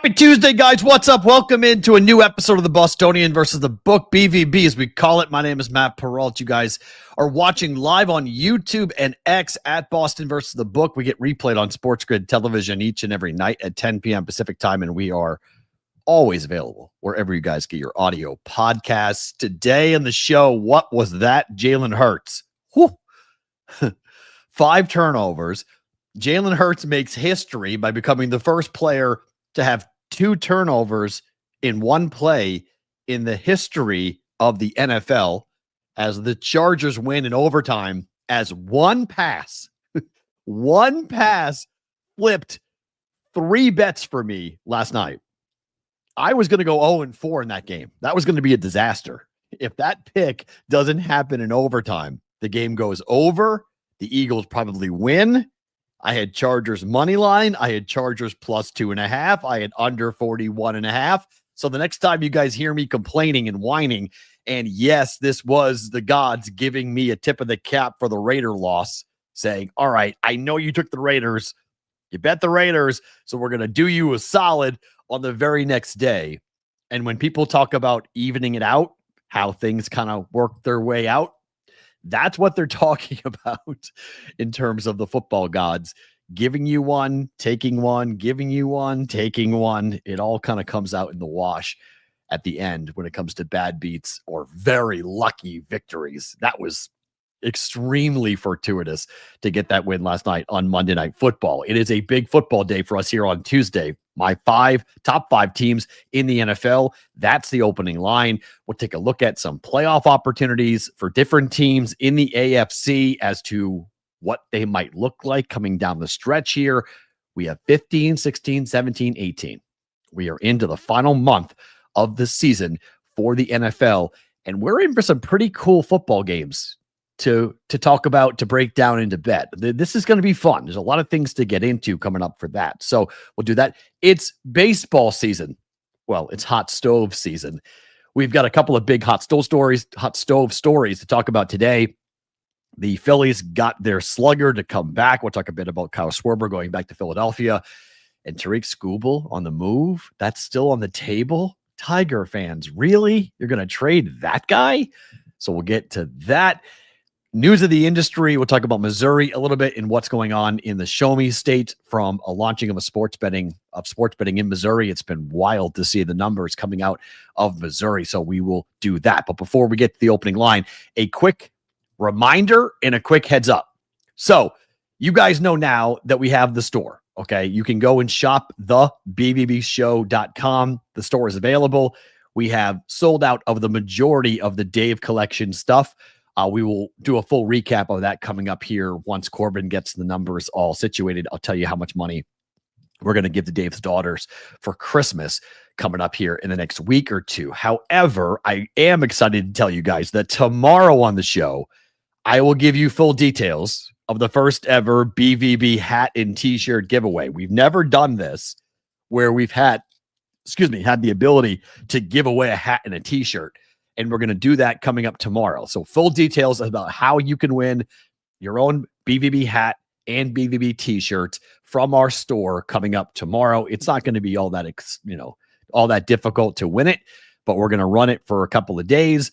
Happy Tuesday, guys. What's up? Welcome into a new episode of the Bostonian versus the Book, BVB, as we call it. My name is Matt Peralt. You guys are watching live on YouTube and X at Boston versus the Book. We get replayed on Sports Grid Television each and every night at 10 p.m. Pacific time, and we are always available wherever you guys get your audio podcasts. Today on the show, what was that? Jalen Hurts. 5 turnovers. Jalen Hurts makes history by becoming the first player to have 2 turnovers in one play in the history of the NFL, as the Chargers win in overtime, as one pass flipped 3 bets for me last night. I was going to go 0-4 in that game. That was going to be a disaster. If that pick doesn't happen in overtime, the game goes over. The Eagles probably win. I had Chargers money line. I had Chargers plus 2.5. I had under 41.5. So the next time you guys hear me complaining and whining, and yes, this was the gods giving me a tip of the cap for the Raider loss, saying, all right, I know you took the Raiders. You bet the Raiders, so we're going to do you a solid on the very next day. And when people talk about evening it out, how things kind of work their way out, that's what they're talking about in terms of the football gods. Giving you one, taking one, giving you one, taking one. It all kind of comes out in the wash at the end when it comes to bad beats or very lucky victories. That was extremely fortuitous to get that win last night on Monday Night Football. It is a big football day for us here on Tuesday. My top 5 teams in the NFL. That's the opening line. We'll take a look at some playoff opportunities for different teams in the AFC as to what they might look like coming down the stretch here. We have 15, 16, 17, 18. We are into the final month of the season for the NFL, and we're in for some pretty cool football games to talk about, to break down and to bet. This is going to be fun. There's a lot of things to get into coming up for that. So we'll do that. It's baseball season. Well, it's hot stove season. We've got a couple of big hot stove stories to talk about today. The Phillies got their slugger to come back. We'll talk a bit about Kyle Schwarber going back to Philadelphia, and Tariq Skubal on the move. That's still on the table. Tiger fans, really? You're going to trade that guy? So we'll get to that. News of the industry. We'll talk about Missouri a little bit and what's going on in the Show Me State from a launching of sports betting in Missouri. It's been wild to see the numbers coming out of Missouri. So we will do that. But before we get to the opening line, a quick reminder and a quick heads up. So you guys know now that we have the store. Okay. You can go and shop thebbbshow.com. The store is available. We have sold out of the majority of the Dave collection stuff. We will do a full recap of that coming up here once Corbin gets the numbers all situated. I'll tell you how much money we're going to give to Dave's daughters for Christmas coming up here in the next week or two. However, I am excited to tell you guys that tomorrow on the show, I will give you full details of the first ever BVB hat and t-shirt giveaway. We've never done this where we've had the ability to give away a hat and a t-shirt. And we're going to do that coming up tomorrow. So full details about how you can win your own BVB hat and BVB t-shirt from our store coming up tomorrow. It's not going to be all that difficult to win it, but we're going to run it for a couple of days,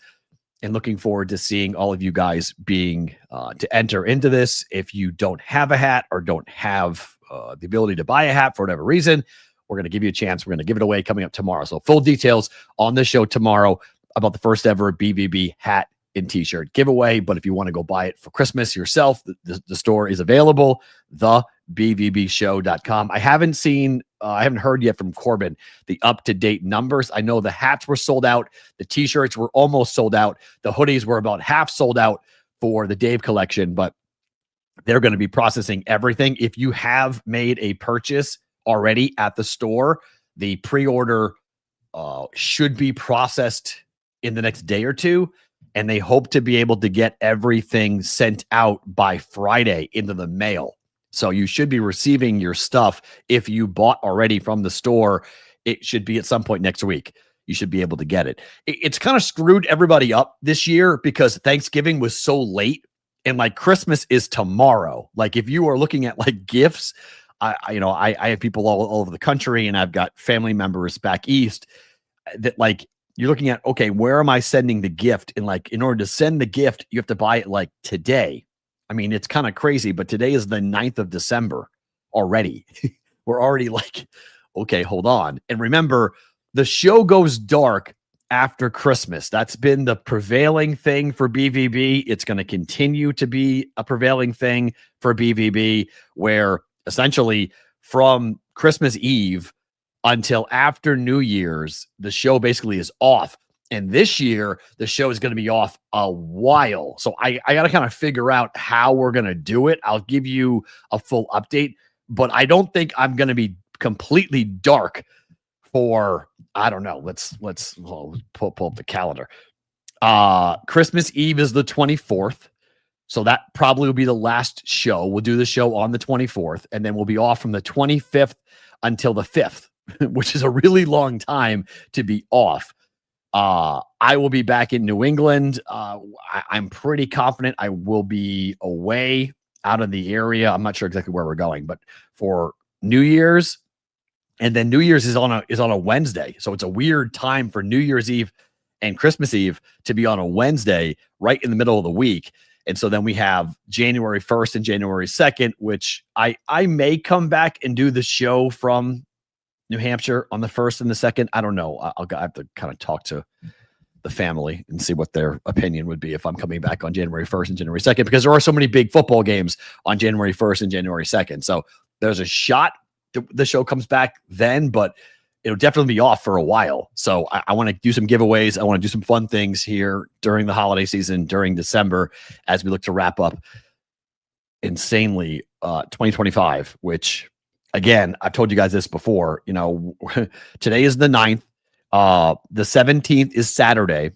and looking forward to seeing all of you guys being to enter into this. If you don't have a hat or don't have the ability to buy a hat for whatever reason, we're going to give you a chance. We're going to give it away coming up tomorrow. So full details on the show tomorrow about the first ever BVB hat and t-shirt giveaway. But if you want to go buy it for Christmas yourself, the store is available, thebbbshow.com. I haven't heard yet from Corbin the up-to-date numbers. I know the hats were sold out. The t-shirts were almost sold out. The hoodies were about half sold out for the Dave collection, but they're going to be processing everything. If you have made a purchase already at the store, the pre-order should be processed in the next day or two, and they hope to be able to get everything sent out by Friday into the mail. So you should be receiving your stuff. If you bought already from the store, it should be at some point next week. You should be able to get it. It's kind of screwed everybody up this year because Thanksgiving was so late, and like Christmas is tomorrow. Like if you are looking at like gifts, I have people all over the country, and I've got family members back east that like you're looking at, okay, where am I sending the gift? And like, in order to send the gift, you have to buy it like today. I mean, it's kind of crazy, but today is the 9th of December already. We're already like, okay, hold on. And remember, the show goes dark after Christmas. That's been the prevailing thing for BVB. It's going to continue to be a prevailing thing for BVB, where essentially from Christmas Eve until after New Year's, the show basically is off. And this year, the show is going to be off a while. So I got to kind of figure out how we're going to do it. I'll give you a full update, but I don't think I'm going to be completely dark for, I don't know. Let's pull up the calendar. Christmas Eve is the 24th. So that probably will be the last show. We'll do the show on the 24th, and then we'll be off from the 25th until the 5th, which is a really long time to be off. I will be back in New England. I'm pretty confident I will be away out of the area. I'm not sure exactly where we're going, but for New Year's, and then New Year's is on a Wednesday. So it's a weird time for New Year's Eve and Christmas Eve to be on a Wednesday right in the middle of the week. And so then we have January 1st and January 2nd, which I may come back and do the show from New Hampshire on the 1st and the 2nd. I don't know. I have to kind of talk to the family and see what their opinion would be if I'm coming back on January 1st and January 2nd, because there are so many big football games on January 1st and January 2nd. So there's a shot the show comes back then, but it'll definitely be off for a while. So I want to do some giveaways. I want to do some fun things here during the holiday season, during December, as we look to wrap up insanely 2025, which, again, I've told you guys this before. Today is the 9th. The 17th is Saturday.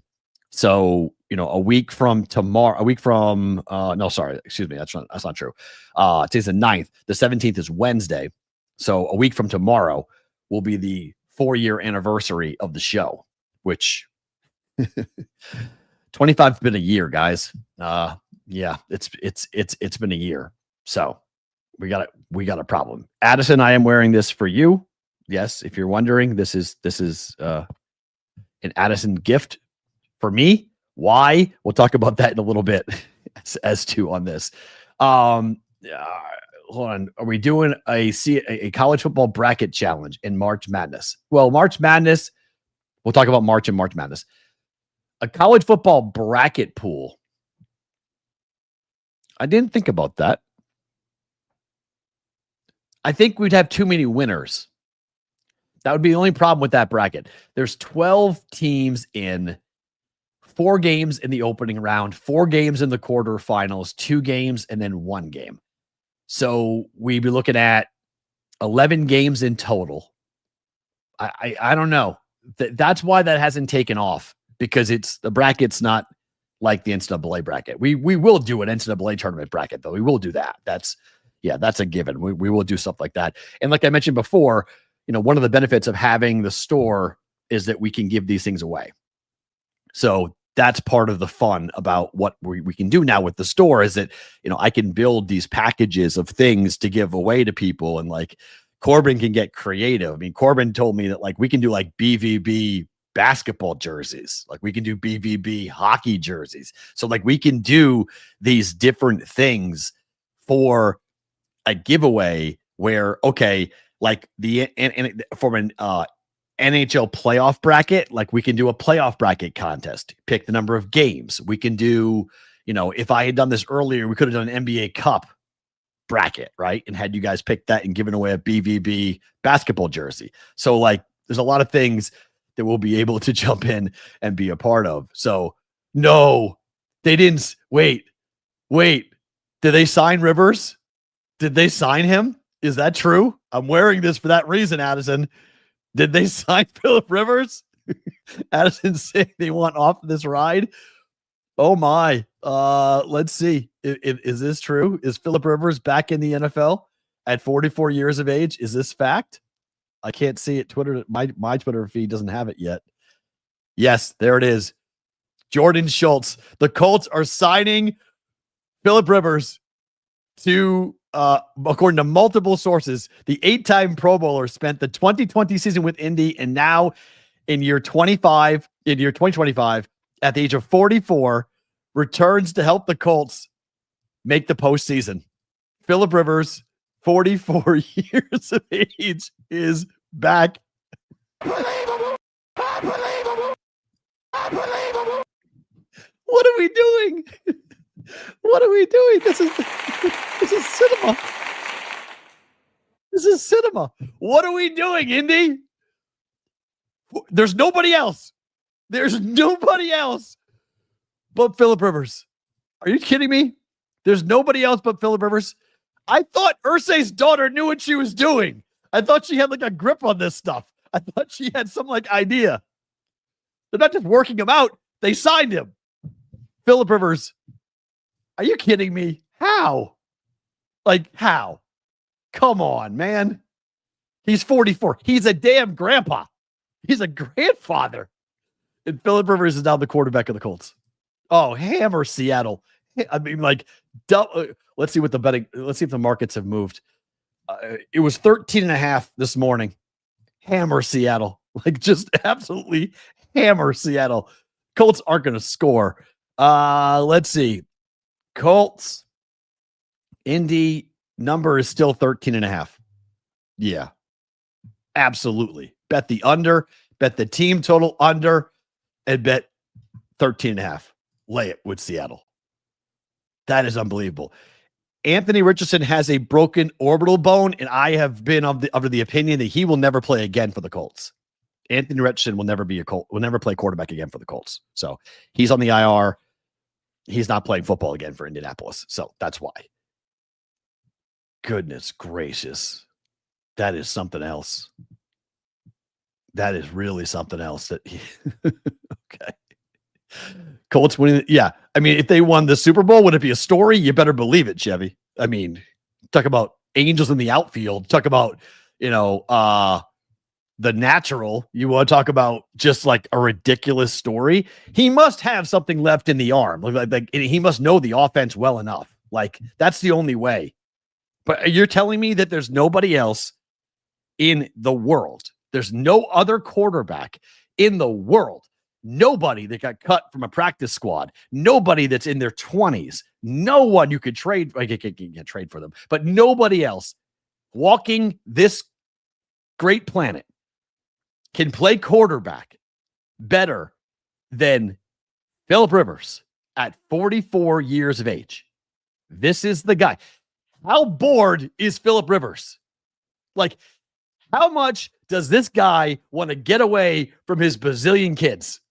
So, a week from tomorrow, no, sorry, excuse me. That's not true. Today's the 9th. The 17th is Wednesday. So a week from tomorrow will be the 4-year anniversary of the show, which 25's been a year, guys. Yeah, it's been a year. So we got a problem. Addison, I am wearing this for you. Yes, if you're wondering, this is an Addison gift for me. Why? We'll talk about that in a little bit as to on this. Hold on. Are we doing a college football bracket challenge in March Madness? Well, March Madness, we'll talk about March and March Madness. A college football bracket pool. I didn't think about that. I think we'd have too many winners. That would be the only problem with that bracket. There's 12 teams in, 4 games in the opening round, 4 games in the quarterfinals, 2 games, and then 1 game. So we'd be looking at 11 games in total. I don't know. That's why that hasn't taken off, because the bracket's not like the NCAA bracket. We will do an NCAA tournament bracket, though. We will do that. That's a given. We will do stuff like that. And like I mentioned before, one of the benefits of having the store is that we can give these things away. So that's part of the fun about what we can do now with the store, is that, I can build these packages of things to give away to people. And like Corbin can get creative. I mean, Corbin told me that like we can do like BVB basketball jerseys, like we can do BVB hockey jerseys. So like we can do these different things for a giveaway where, okay, like from an NHL playoff bracket, like we can do a playoff bracket contest, pick the number of games. We can do, if I had done this earlier, we could have done an NBA Cup bracket, right? And had you guys pick that and given away a BVB basketball jersey. So like there's a lot of things that we'll be able to jump in and be a part of. So no, they didn't. Wait, did they sign Rivers? Did they sign him? Is that true? I'm wearing this for that reason, Addison. Did they sign Phillip Rivers? Addison saying they want off this ride. Oh my. Let's see. Is this true? Is Phillip Rivers back in the NFL at 44 years of age? Is this fact? I can't see it. Twitter, my Twitter feed doesn't have it yet. Yes, there it is. Jordan Schultz. The Colts are signing Phillip Rivers to according to multiple sources, the 8-time Pro Bowler spent the 2020 season with Indy, and now in year 2025, at the age of 44, returns to help the Colts make the postseason. Philip Rivers, 44 years of age, is back. Unbelievable! Unbelievable! Unbelievable! What are we doing? What are we doing? This is cinema. This is cinema. What are we doing, Indy? There's nobody else. There's nobody else but Philip Rivers. Are you kidding me? There's nobody else but Philip Rivers. I thought Irsay's daughter knew what she was doing. I thought she had like a grip on this stuff. I thought she had some like idea. They're not just working him out. They signed him. Philip Rivers. Are you kidding me? How? Like how? Come on, man. He's 44. He's a damn grandpa. He's a grandfather. And Philip Rivers is now the quarterback of the Colts. Oh, hammer Seattle. I mean, like, let's see if the markets have moved. It was 13.5 this morning. Hammer Seattle. Like, just absolutely hammer Seattle. Colts aren't going to score. Let's see. Colts. Indy number is still 13.5. Yeah. Absolutely. Bet the under, bet the team total under, and bet 13.5. Lay it with Seattle. That is unbelievable. Anthony Richardson has a broken orbital bone, and I have been of the opinion that he will never play again for the Colts. Anthony Richardson will never play quarterback again for the Colts. So he's on the IR. He's not playing football again for Indianapolis. So that's why. Goodness gracious. That is something else. That is really something else. Okay. Colts winning. Yeah. I mean, if they won the Super Bowl, would it be a story? You better believe it, Chevy. I mean, talk about angels in the outfield. Talk about, the natural. You want to talk about just like a ridiculous story? He must have something left in the arm. Like he must know the offense well enough. Like that's the only way. But you're telling me that there's nobody else in the world. There's no other quarterback in the world. Nobody that got cut from a practice squad. Nobody that's in their 20s. No one you could trade. You can trade for them, but nobody else walking this great planet can play quarterback better than Philip Rivers at 44 years of age. This is the guy. How bored is Philip Rivers? Like, how much does this guy want to get away from his bazillion kids?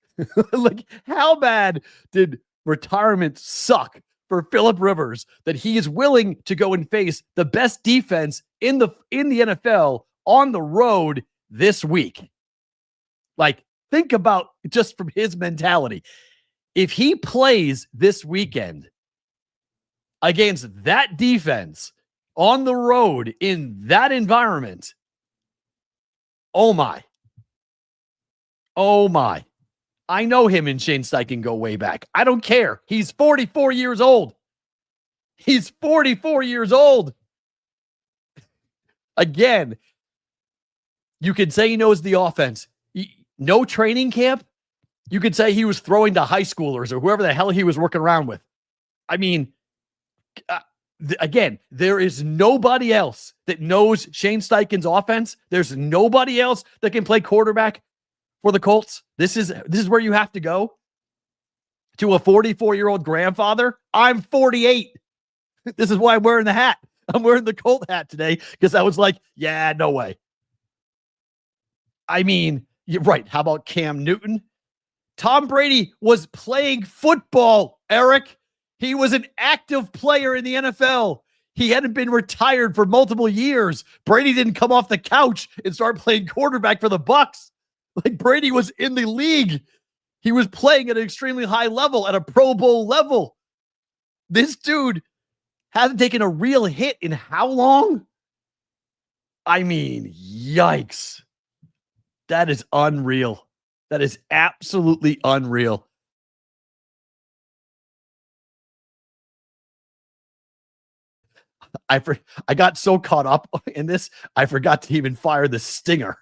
Like, how bad did retirement suck for Philip Rivers that he is willing to go and face the best defense in the NFL on the road this week? Like, think about just from his mentality. If he plays this weekend against that defense on the road in that environment, oh my. Oh my. I know him and Shane Steichen go way back. I don't care. He's 44 years old. He's 44 years old. Again, you could say he knows the offense. No training camp. You could say he was throwing to high schoolers or whoever the hell he was working around with. I mean, again, there is nobody else that knows Shane Steichen's offense. There's nobody else that can play quarterback for the Colts. This is where you have to go to a 44-year-old grandfather. I'm 48. This is why I'm wearing the hat. I'm wearing the Colt hat today because I was like, yeah, no way. I mean, you're right. How about Cam Newton? Tom Brady was playing football, Eric. He was an active player in the NFL. He hadn't been retired for multiple years. Brady didn't come off the couch and start playing quarterback for the Bucs. Like, Brady was in the league. He was playing at an extremely high level, at a Pro Bowl level. This dude hasn't taken a real hit in how long? I mean, yikes. That is unreal. That is absolutely unreal. I got so caught up in this, I forgot to even fire the stinger.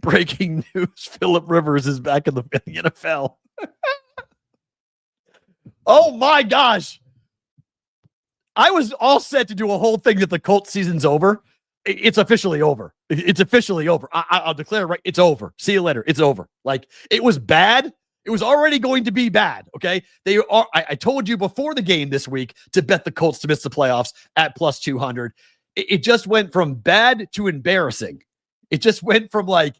Breaking news: Philip Rivers is back in the NFL. Oh my gosh. I was all set to do a whole thing that the Colts season's over. It's officially over. It's officially over. I'll declare right. It's over. See you later. It's over. Like, it was bad. It was already going to be bad. Okay. They are. I told you before the game this week to bet the Colts to miss the playoffs at plus 200. It just went from bad to embarrassing. It just went from like,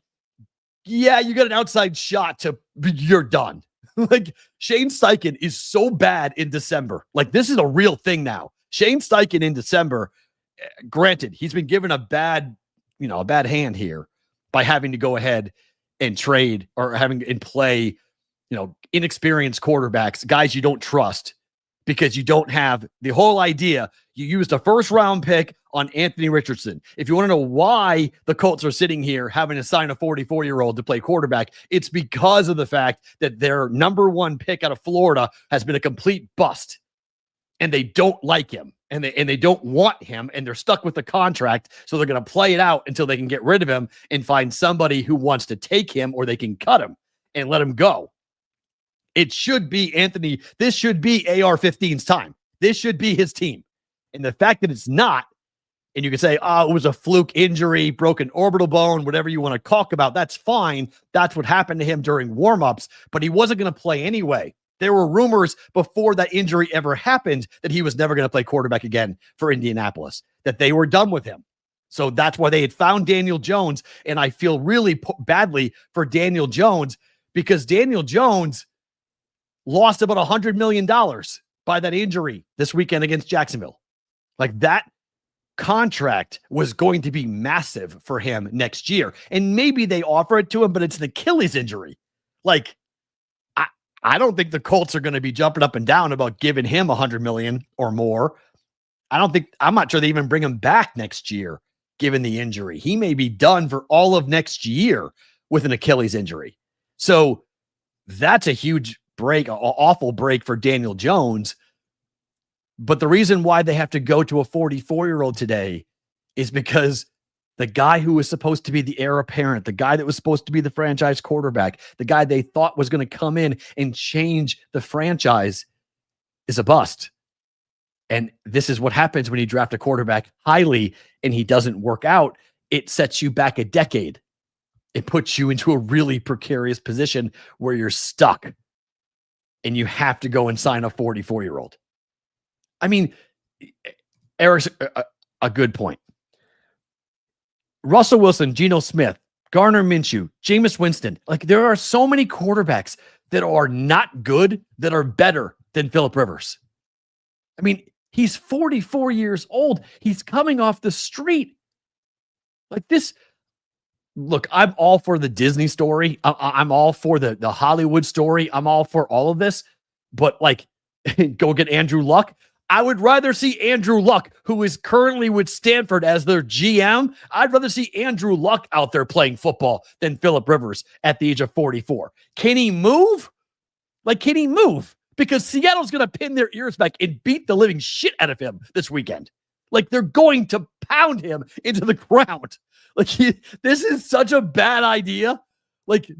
yeah, you got an outside shot to you're done. Like, Shane Steichen is so bad in December. Like, this is a real thing now. Shane Steichen in December, granted, he's been given a bad hand here by having to go ahead and trade or having and play, inexperienced quarterbacks, guys you don't trust, because you don't have the whole idea. You used a first round pick on Anthony Richardson. If you want to know why the Colts are sitting here having to sign a 44-year-old to play quarterback, it's because of the fact that their number one pick out of Florida has been a complete bust, and they don't like him, and they don't want him, and they're stuck with the contract. So they're going to play it out until they can get rid of him and find somebody who wants to take him, or they can cut him and let him go. It should be Anthony. This should be AR-15's time. This should be his team. And the fact that it's not, and you can say, it was a fluke injury, broken orbital bone, whatever you want to talk about, that's fine. That's what happened to him during warmups, but he wasn't going to play anyway. There were rumors before that injury ever happened that he was never going to play quarterback again for Indianapolis, that they were done with him. So that's why they had found Daniel Jones. And I feel really badly for Daniel Jones, because Daniel Jones lost about $100 million by that injury this weekend against Jacksonville. Like, that contract was going to be massive for him next year. And maybe they offer it to him, but it's an Achilles injury. Like, I don't think the Colts are going to be jumping up and down about giving him $100 million or more. I'm not sure they even bring him back next year, given the injury. He may be done for all of next year with an Achilles injury. So that's a huge break, an awful break for Daniel Jones. But the reason why they have to go to a 44-year-old today is because the guy who was supposed to be the heir apparent, the guy that was supposed to be the franchise quarterback, the guy they thought was going to come in and change the franchise, is a bust. And this is what happens when you draft a quarterback highly and he doesn't work out. It sets you back a decade. It puts you into a really precarious position where you're stuck and you have to go and sign a 44-year-old. I mean, Eric's a good point. Russell Wilson, Geno Smith, Gardner Minshew, Jameis Winston. Like, there are so many quarterbacks that are not good that are better than Philip Rivers. I mean, he's 44 years old. He's coming off the street. Like this. Look, I'm all for the Disney story. I'm all for the Hollywood story. I'm all for all of this. But like, go get Andrew Luck. I would rather see Andrew Luck, who is currently with Stanford as their GM. I'd rather see Andrew Luck out there playing football than Philip Rivers at the age of 44. Can he move? Like, can he move? Because Seattle's going to pin their ears back and beat the living shit out of him this weekend. Like, they're going to pound him into the ground. Like, this is such a bad idea. Like,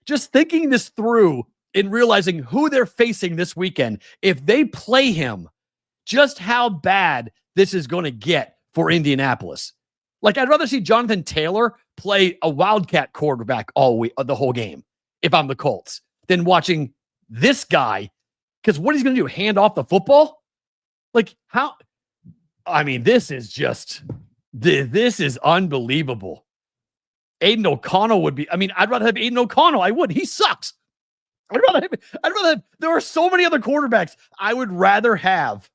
just thinking this through and realizing who they're facing this weekend, if they play him, just how bad this is going to get for Indianapolis. Like, I'd rather see Jonathan Taylor play a Wildcat quarterback all week, the whole game, if I'm the Colts, than watching this guy. Because what he's going to do, hand off the football? Like, how? I mean, this is unbelievable. Aiden O'Connell would be, I'd rather have Aiden O'Connell. I would. He sucks. I'd rather have, there are so many other quarterbacks I would rather have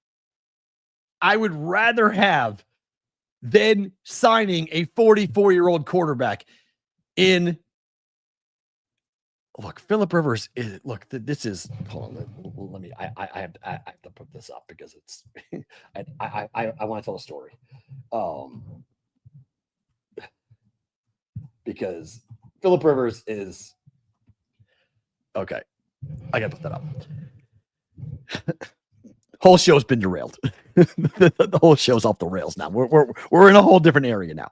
than signing a 44-year-old quarterback in. Look, Philip Rivers is, this is, hold on, let me, I have to put this up because it's, I want to tell a story. Because Philip Rivers is, okay. I got to put that up. Whole show's been derailed. The whole show's off the rails now. We're in a whole different area now.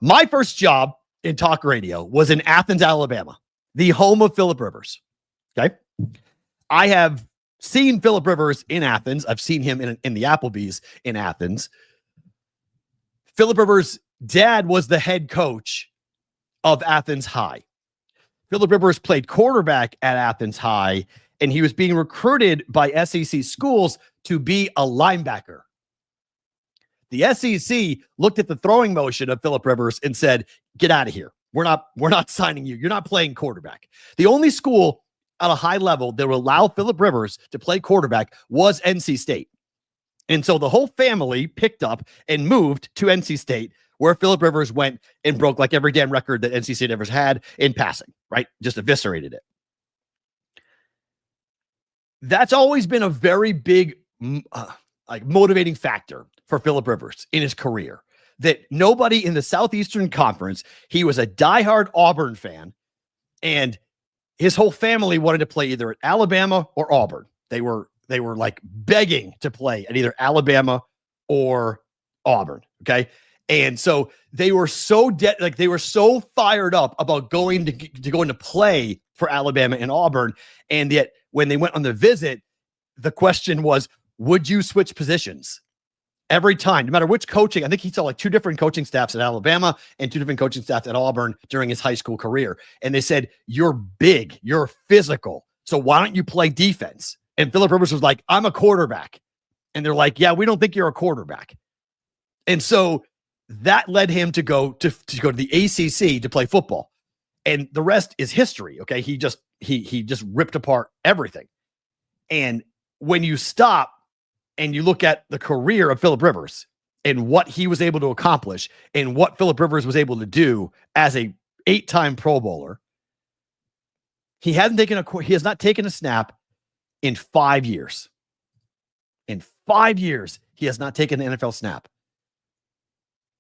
My first job in talk radio was in Athens, Alabama, the home of Philip Rivers. Okay. I have seen Philip Rivers in Athens. I've seen him in the Applebee's in Athens. Philip Rivers' dad was the head coach of Athens High. Philip Rivers played quarterback at Athens High, and he was being recruited by SEC schools to be a linebacker. The SEC looked at the throwing motion of Philip Rivers and said, "Get out of here. We're not signing you. You're not playing quarterback." The only school at a high level that would allow Philip Rivers to play quarterback was NC State. And so the whole family picked up and moved to NC State, where Philip Rivers went and broke like every damn record that NC State ever had in passing, right? Just eviscerated it. That's always been a very big motivating factor for Philip Rivers in his career, that nobody in the Southeastern Conference, he was a diehard Auburn fan, and his whole family wanted to play either at Alabama or Auburn. They were like begging to play at either Alabama or Auburn. Okay. And so they were so they were so fired up about going to play for Alabama and Auburn. And yet when they went on the visit, the question was, would you switch positions? Every time, no matter which coaching, I think he saw like 2 different coaching staffs at Alabama and 2 different coaching staffs at Auburn during his high school career. And they said, "You're big, you're physical, so why don't you play defense?" And Philip Rivers was like, "I'm a quarterback." And they're like, "Yeah, we don't think you're a quarterback." And so that led him to go to the ACC to play football. And the rest is history. Okay. He just ripped apart everything. And when you stop and you look at the career of Philip Rivers and what he was able to accomplish and what Philip Rivers was able to do as a 8-time Pro Bowler, he has not taken a snap in 5 years. In 5 years, he has not taken an NFL snap.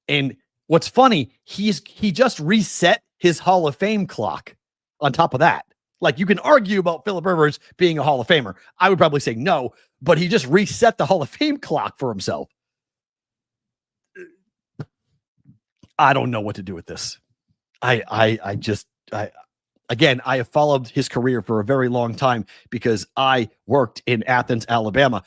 And what's funny, he just reset his Hall of Fame clock on top of that. Like, you can argue about Philip Rivers being a Hall of Famer. I would probably say no, but he just reset the Hall of Fame clock for himself. I don't know what to do with this. I have followed his career for a very long time because I worked in Athens, Alabama.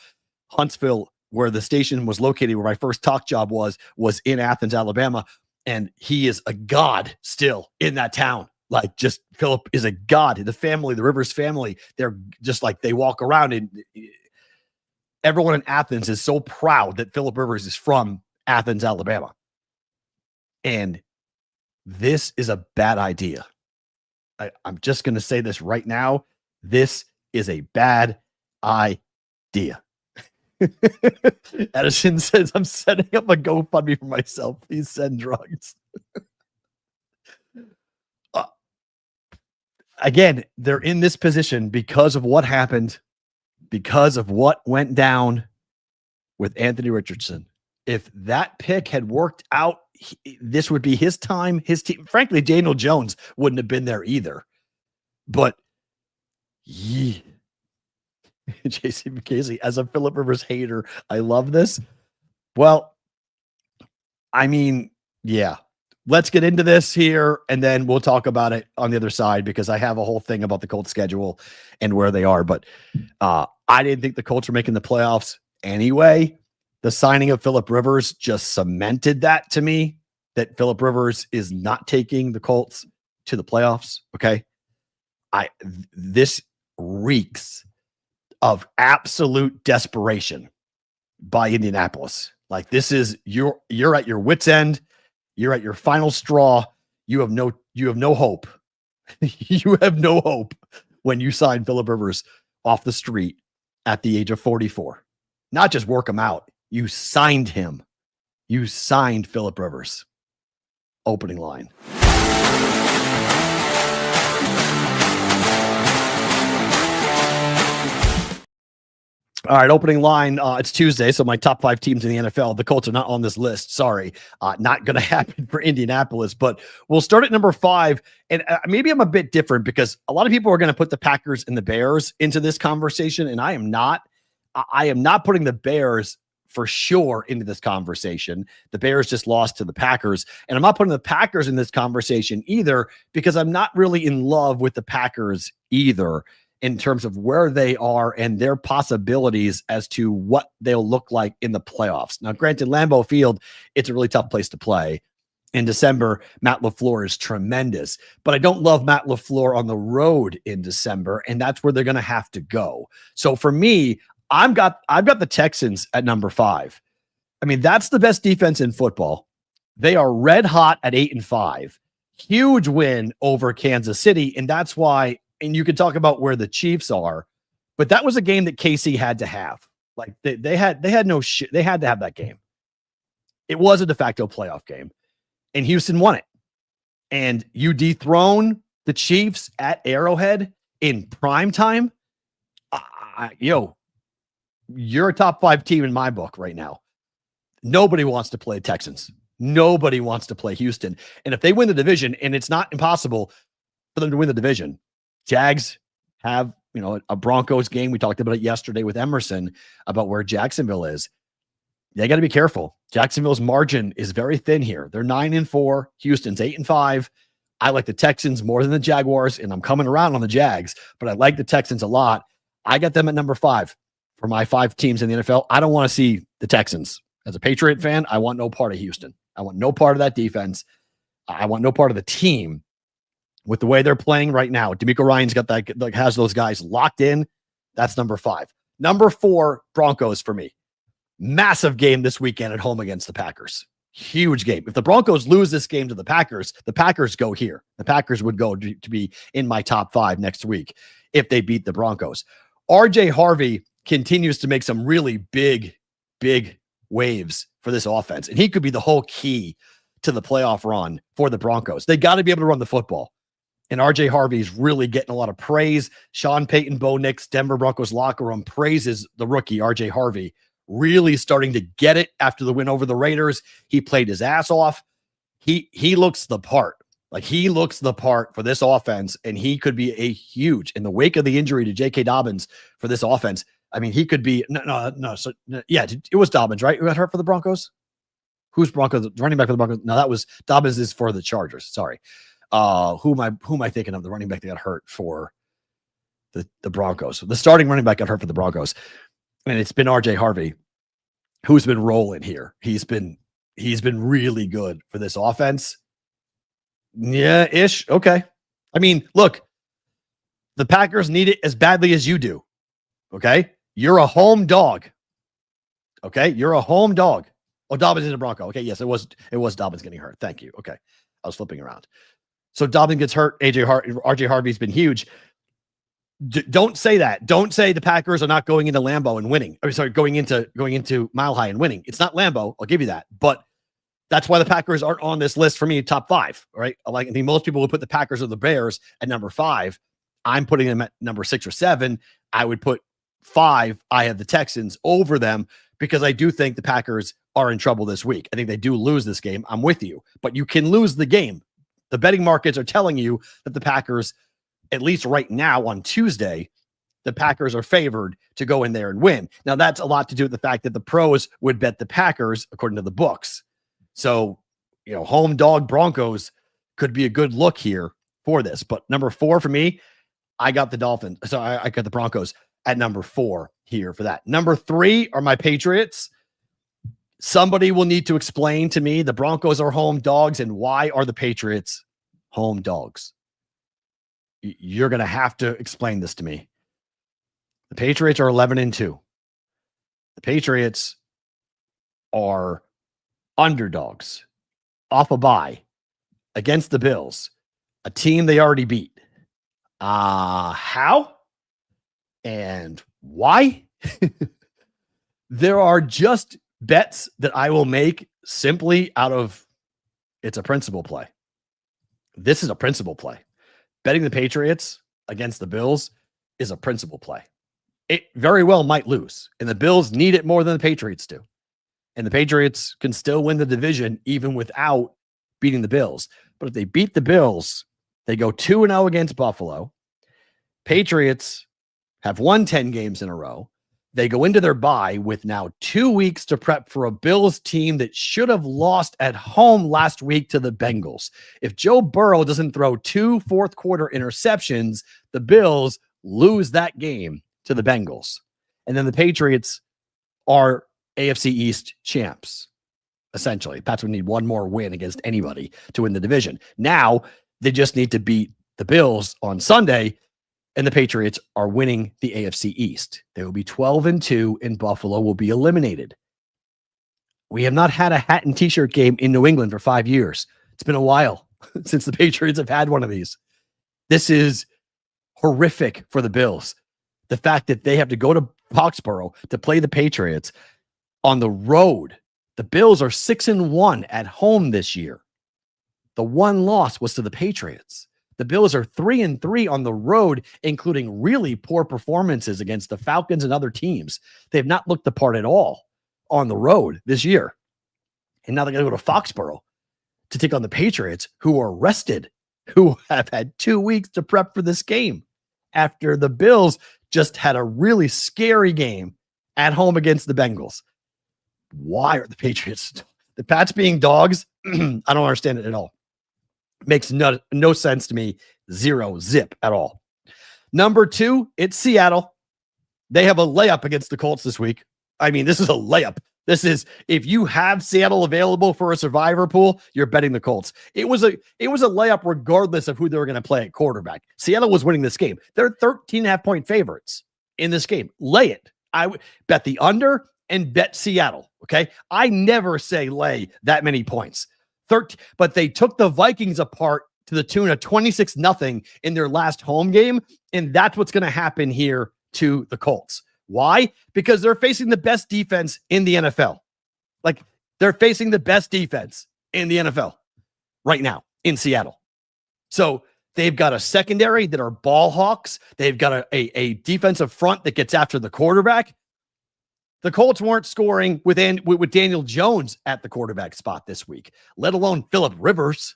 Huntsville, where the station was located, where my first talk job was in Athens, Alabama. And he is a god still in that town. Like, just Philip is a god. The family, the Rivers family, they're just like, they walk around and everyone in Athens is so proud that Philip Rivers is from Athens, Alabama. And this is a bad idea. I'm just going to say this right now. This is a bad idea. Edison says, "I'm setting up a GoFundMe for myself. Please send drugs." Again, they're in this position because of what happened, because of what went down with Anthony Richardson. If that pick had worked out, this would be his time, his team. Frankly, Daniel Jones wouldn't have been there either. But JC McCasey, as a Philip Rivers hater, I love this. Well, I mean, yeah. Let's get into this here, and then we'll talk about it on the other side, because I have a whole thing about the Colts schedule and where they are. But I didn't think the Colts were making the playoffs anyway. The signing of Philip Rivers just cemented that to me, that Philip Rivers is not taking the Colts to the playoffs. Okay. This reeks of absolute desperation by Indianapolis. Like, this is, you're at your wit's end. You're at your final straw. You have no hope. You have no hope when you sign Philip Rivers off the street at the age of 44. Not just work him out. You signed him. You signed Philip Rivers. Opening line. All right, opening line. It's Tuesday, so my top 5 teams in the NFL. The Colts are not on this list. Sorry, not going to happen for Indianapolis. But we'll start at number 5, and maybe I'm a bit different because a lot of people are going to put the Packers and the Bears into this conversation, and I am not. I am not putting the Bears for sure into this conversation. The Bears just lost to the Packers, and I'm not putting the Packers in this conversation either because I'm not really in love with the Packers either, in terms of where they are and their possibilities as to what they'll look like in the playoffs. Now, granted, Lambeau Field, it's a really tough place to play. In December, Matt LaFleur is tremendous, but I don't love Matt LaFleur on the road in December, and that's where they're going to have to go. So for me, I've got the Texans at number 5. I mean, that's the best defense in football. They are red hot at 8-5. Huge win over Kansas City, and that's why. And you could talk about where the Chiefs are, but that was a game that KC had to have. Like they had no shit. They had to have that game. It was a de facto playoff game, and Houston won it. And you dethrone the Chiefs at Arrowhead in prime time. You're a top 5 team in my book right now. Nobody wants to play Texans. Nobody wants to play Houston. And if they win the division, and it's not impossible for them to win the division, Jags have, a Broncos game. We talked about it yesterday with Emerson about where Jacksonville is. They got to be careful. Jacksonville's margin is very thin here. They're 9-4. Houston's 8-5. I like the Texans more than the Jaguars, and I'm coming around on the Jags, but I like the Texans a lot. I got them at number 5 for my 5 teams in the NFL. I don't want to see the Texans. As a Patriot fan, I want no part of Houston. I want no part of that defense. I want no part of the team. With the way they're playing right now, D'Amico Ryan's got that, has those guys locked in. That's number 5. Number 4, Broncos for me. Massive game this weekend at home against the Packers. Huge game. If the Broncos lose this game to the Packers go here. The Packers would go to be in my top 5 next week if they beat the Broncos. RJ Harvey continues to make some really big waves for this offense, and he could be the whole key to the playoff run for the Broncos. They got to be able to run the football. And RJ Harvey's really getting a lot of praise. Sean Payton, Bo Nix, Denver Broncos locker room praises the rookie RJ Harvey, really starting to get it after the win over the Raiders. He played his ass off. He looks the part. Like, he looks the part for this offense, and he could be a huge, in the wake of the injury to J.K. Dobbins for this offense. I mean, he could be it was Dobbins, right? Who got hurt for the Broncos? Who's Broncos running back for the Broncos? No, that was Dobbins is for the Chargers. Sorry. Who am I thinking of? The running back that got hurt for the Broncos. The starting running back got hurt for the Broncos, and it's been RJ Harvey who's been rolling here. He's been really good for this offense. Yeah, ish. Okay. I mean, look, the Packers need it as badly as you do. Okay, you're a home dog. Okay, you're a home dog. Oh, Dobbins is a Bronco. Okay, yes, it was Dobbins getting hurt. Thank you. Okay, I was flipping around. So Dobbins gets hurt. RJ Harvey's been huge. Don't say that. Don't say the Packers are not going into Lambeau and winning. Going into Mile High and winning. It's not Lambeau. I'll give you that. But that's why the Packers aren't on this list for me, top 5. Right? I think most people would put the Packers or the Bears at number 5. I'm putting them at number 6 or 7. I would put 5. I have the Texans over them because I do think the Packers are in trouble this week. I think they do lose this game. I'm with you, but you can lose the game. The betting markets are telling you that the Packers, at least right now on Tuesday, the Packers are favored to go in there and win. Now, that's a lot to do with the fact that the pros would bet the Packers according to the books. So, home dog Broncos could be a good look here for this. But number 4 for me, I got the Dolphins. So I got the Broncos at number 4 here for that. Number 3 are my Patriots. Somebody will need to explain to me the Broncos are home dogs and why are the Patriots home dogs? You're going to have to explain this to me. The Patriots are 11-2. The Patriots are underdogs off a bye against the Bills, a team they already beat. How and why? There are just bets that I will make simply out of it's a principal play. This is a principal play. Betting the Patriots against the Bills is a principal play. it very well might lose. And the Bills need it more than the Patriots do. And the Patriots can still win the division even without beating the Bills. But if they beat the Bills, they go 2-0 against Buffalo. Patriots have won 10 games in a row. They go into their bye with now 2 weeks to prep for a Bills team that should have lost at home last week to the Bengals. If Joe Burrow doesn't throw 2 fourth-quarter interceptions, the Bills lose that game to the Bengals. And then the Patriots are AFC East champs, essentially. Pats would need one more win against anybody to win the division. Now, they just need to beat the Bills on Sunday, and the Patriots are winning the AFC East. They will be 12-2, and Buffalo will be eliminated. We have not had a hat and t-shirt game in New England for 5 years. It's been a while since the Patriots have had one of these. This is horrific for the Bills. The fact that they have to go to Foxborough to play the Patriots on the road. The Bills are 6-1 at home this year. The one loss was to the Patriots. The Bills are 3-3 on the road, including really poor performances against the Falcons and other teams. They have not looked the part at all on the road this year. And now they're going to go to Foxborough to take on the Patriots, who are rested, who have had 2 weeks to prep for this game after the Bills just had a really scary game at home against the Bengals. Why are the Patriots, the Pats being dogs? I don't understand it at all. Makes no sense to me. Zero zip at all. Number 2, it's Seattle. They have a layup against the Colts this week. I mean, this is a layup. This is, if you have Seattle available for a survivor pool, you're betting the Colts. It was a layup regardless of who they were going to play at quarterback. Seattle was winning this game. They're 13.5-point favorites in this game. Lay it. I would bet the under and bet Seattle. Okay. I never say lay that many points. 13, but they took the Vikings apart to the tune of 26-0 in their last home game. And that's what's going to happen here to the Colts. Why? Because they're facing the best defense in the NFL. Like, they're facing the best defense in the NFL right now in Seattle. So they've got a secondary that are ball hawks. They've got a defensive front that gets after the quarterback. The Colts weren't scoring with Daniel Jones at the quarterback spot this week, let alone Phillip Rivers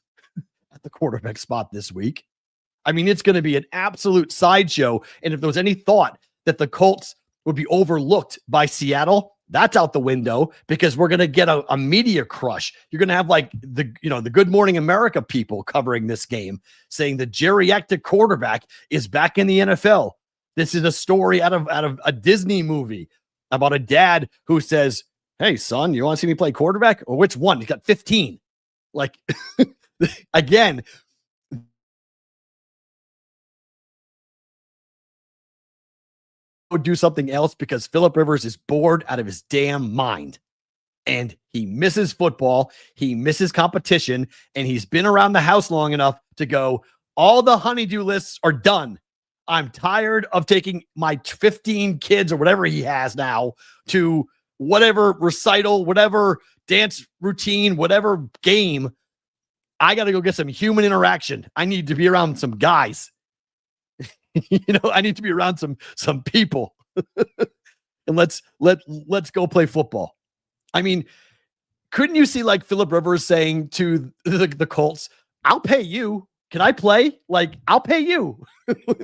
at the quarterback spot this week. I mean, it's going to be an absolute sideshow. And if there was any thought that the Colts would be overlooked by Seattle, that's out the window, because we're going to get a media crush. You're going to have like the Good Morning America people covering this game saying the geriatric quarterback is back in the NFL. This is a story out of a Disney movie about a dad who says, "Hey, son, you want to see me play quarterback? Or which one? He's got 15. Like, again, do something else because Phillip Rivers is bored out of his damn mind. And he misses football. He misses competition. And he's been around the house long enough to go, all the honeydew lists are done. I'm tired of taking my 15 kids or whatever he has now to whatever recital, whatever dance routine, whatever game. I got to go get some human interaction. I need to be around some guys. I need to be around some people." And let's go play football. I mean, couldn't you see like Phillip Rivers saying to the Colts, "I'll pay you. Can I play? Like, I'll pay you.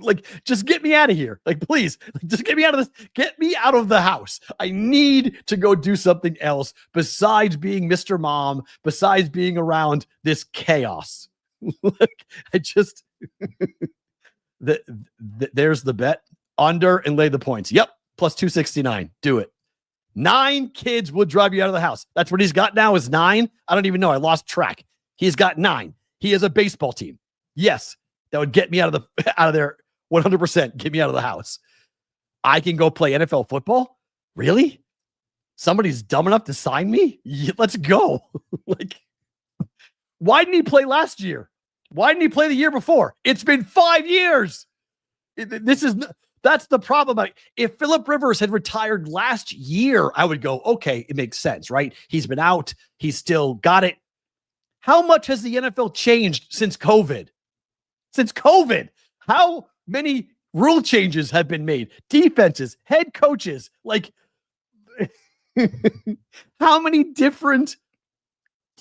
Like, just get me out of here. Like, please, just get me out of this. Get me out of the house. I need to go do something else besides being Mr. Mom, besides being around this chaos." Like, I just, there's the bet. Under and lay the points. Yep. Plus 269. Do it. 9 kids will drive you out of the house. That's what he's got now is 9. I don't even know. I lost track. He's got 9. He has a baseball team. Yes, that would get me out of there 100%. Get me out of the house. I can go play NFL football? Really? Somebody's dumb enough to sign me? Yeah, let's go. Like, why didn't he play last year? Why didn't he play the year before? It's been 5 years. That's the problem. If Phillip Rivers had retired last year, I would go, okay, it makes sense, right? He's been out. He's still got it. How much has the NFL changed since COVID? How many Rule changes have been made. Defenses, head coaches, like how many different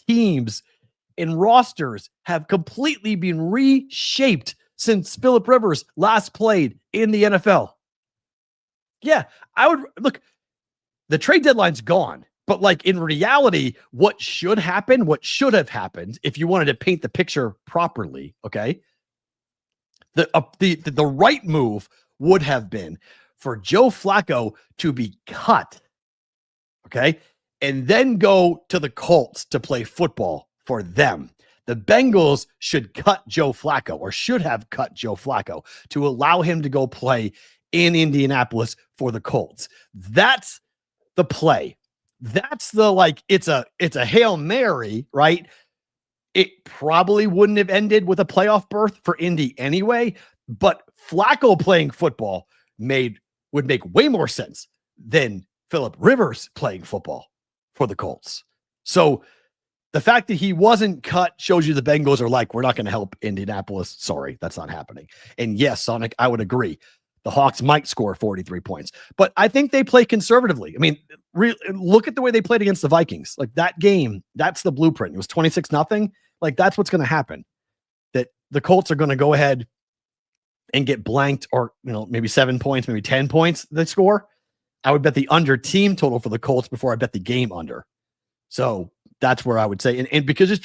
teams and rosters have completely been reshaped since Phillip Rivers last played in the NFL? Yeah, I would look, the trade deadline's gone, but like in reality, what should happen, what should have happened, if you wanted to paint the picture properly, okay? The right move would have been for Joe Flacco to be cut, okay? And then go to the Colts to play football for them. The Bengals should cut Joe Flacco, or should have cut Joe Flacco, to allow him to go play in Indianapolis for the Colts. That's the play. That's the, like, it's a Hail Mary, right? It probably wouldn't have ended with a playoff berth for Indy anyway, but Flacco playing football would make way more sense than Phillip Rivers playing football for the Colts. So the fact that he wasn't cut shows you the Bengals are like, we're not going to help Indianapolis. Sorry, that's not happening. And yes, Sonic, I would agree. The Hawks might score 43 points, but I think they play conservatively. I mean, look at the way they played against the Vikings. Like that game, that's the blueprint. It was 26-0. Like that's what's going to happen. That the Colts are going to go ahead and get blanked, or, you know, maybe 7 points, maybe 10 points they score. I would bet the under team total for the Colts before I bet the game under. So that's where I would say, and because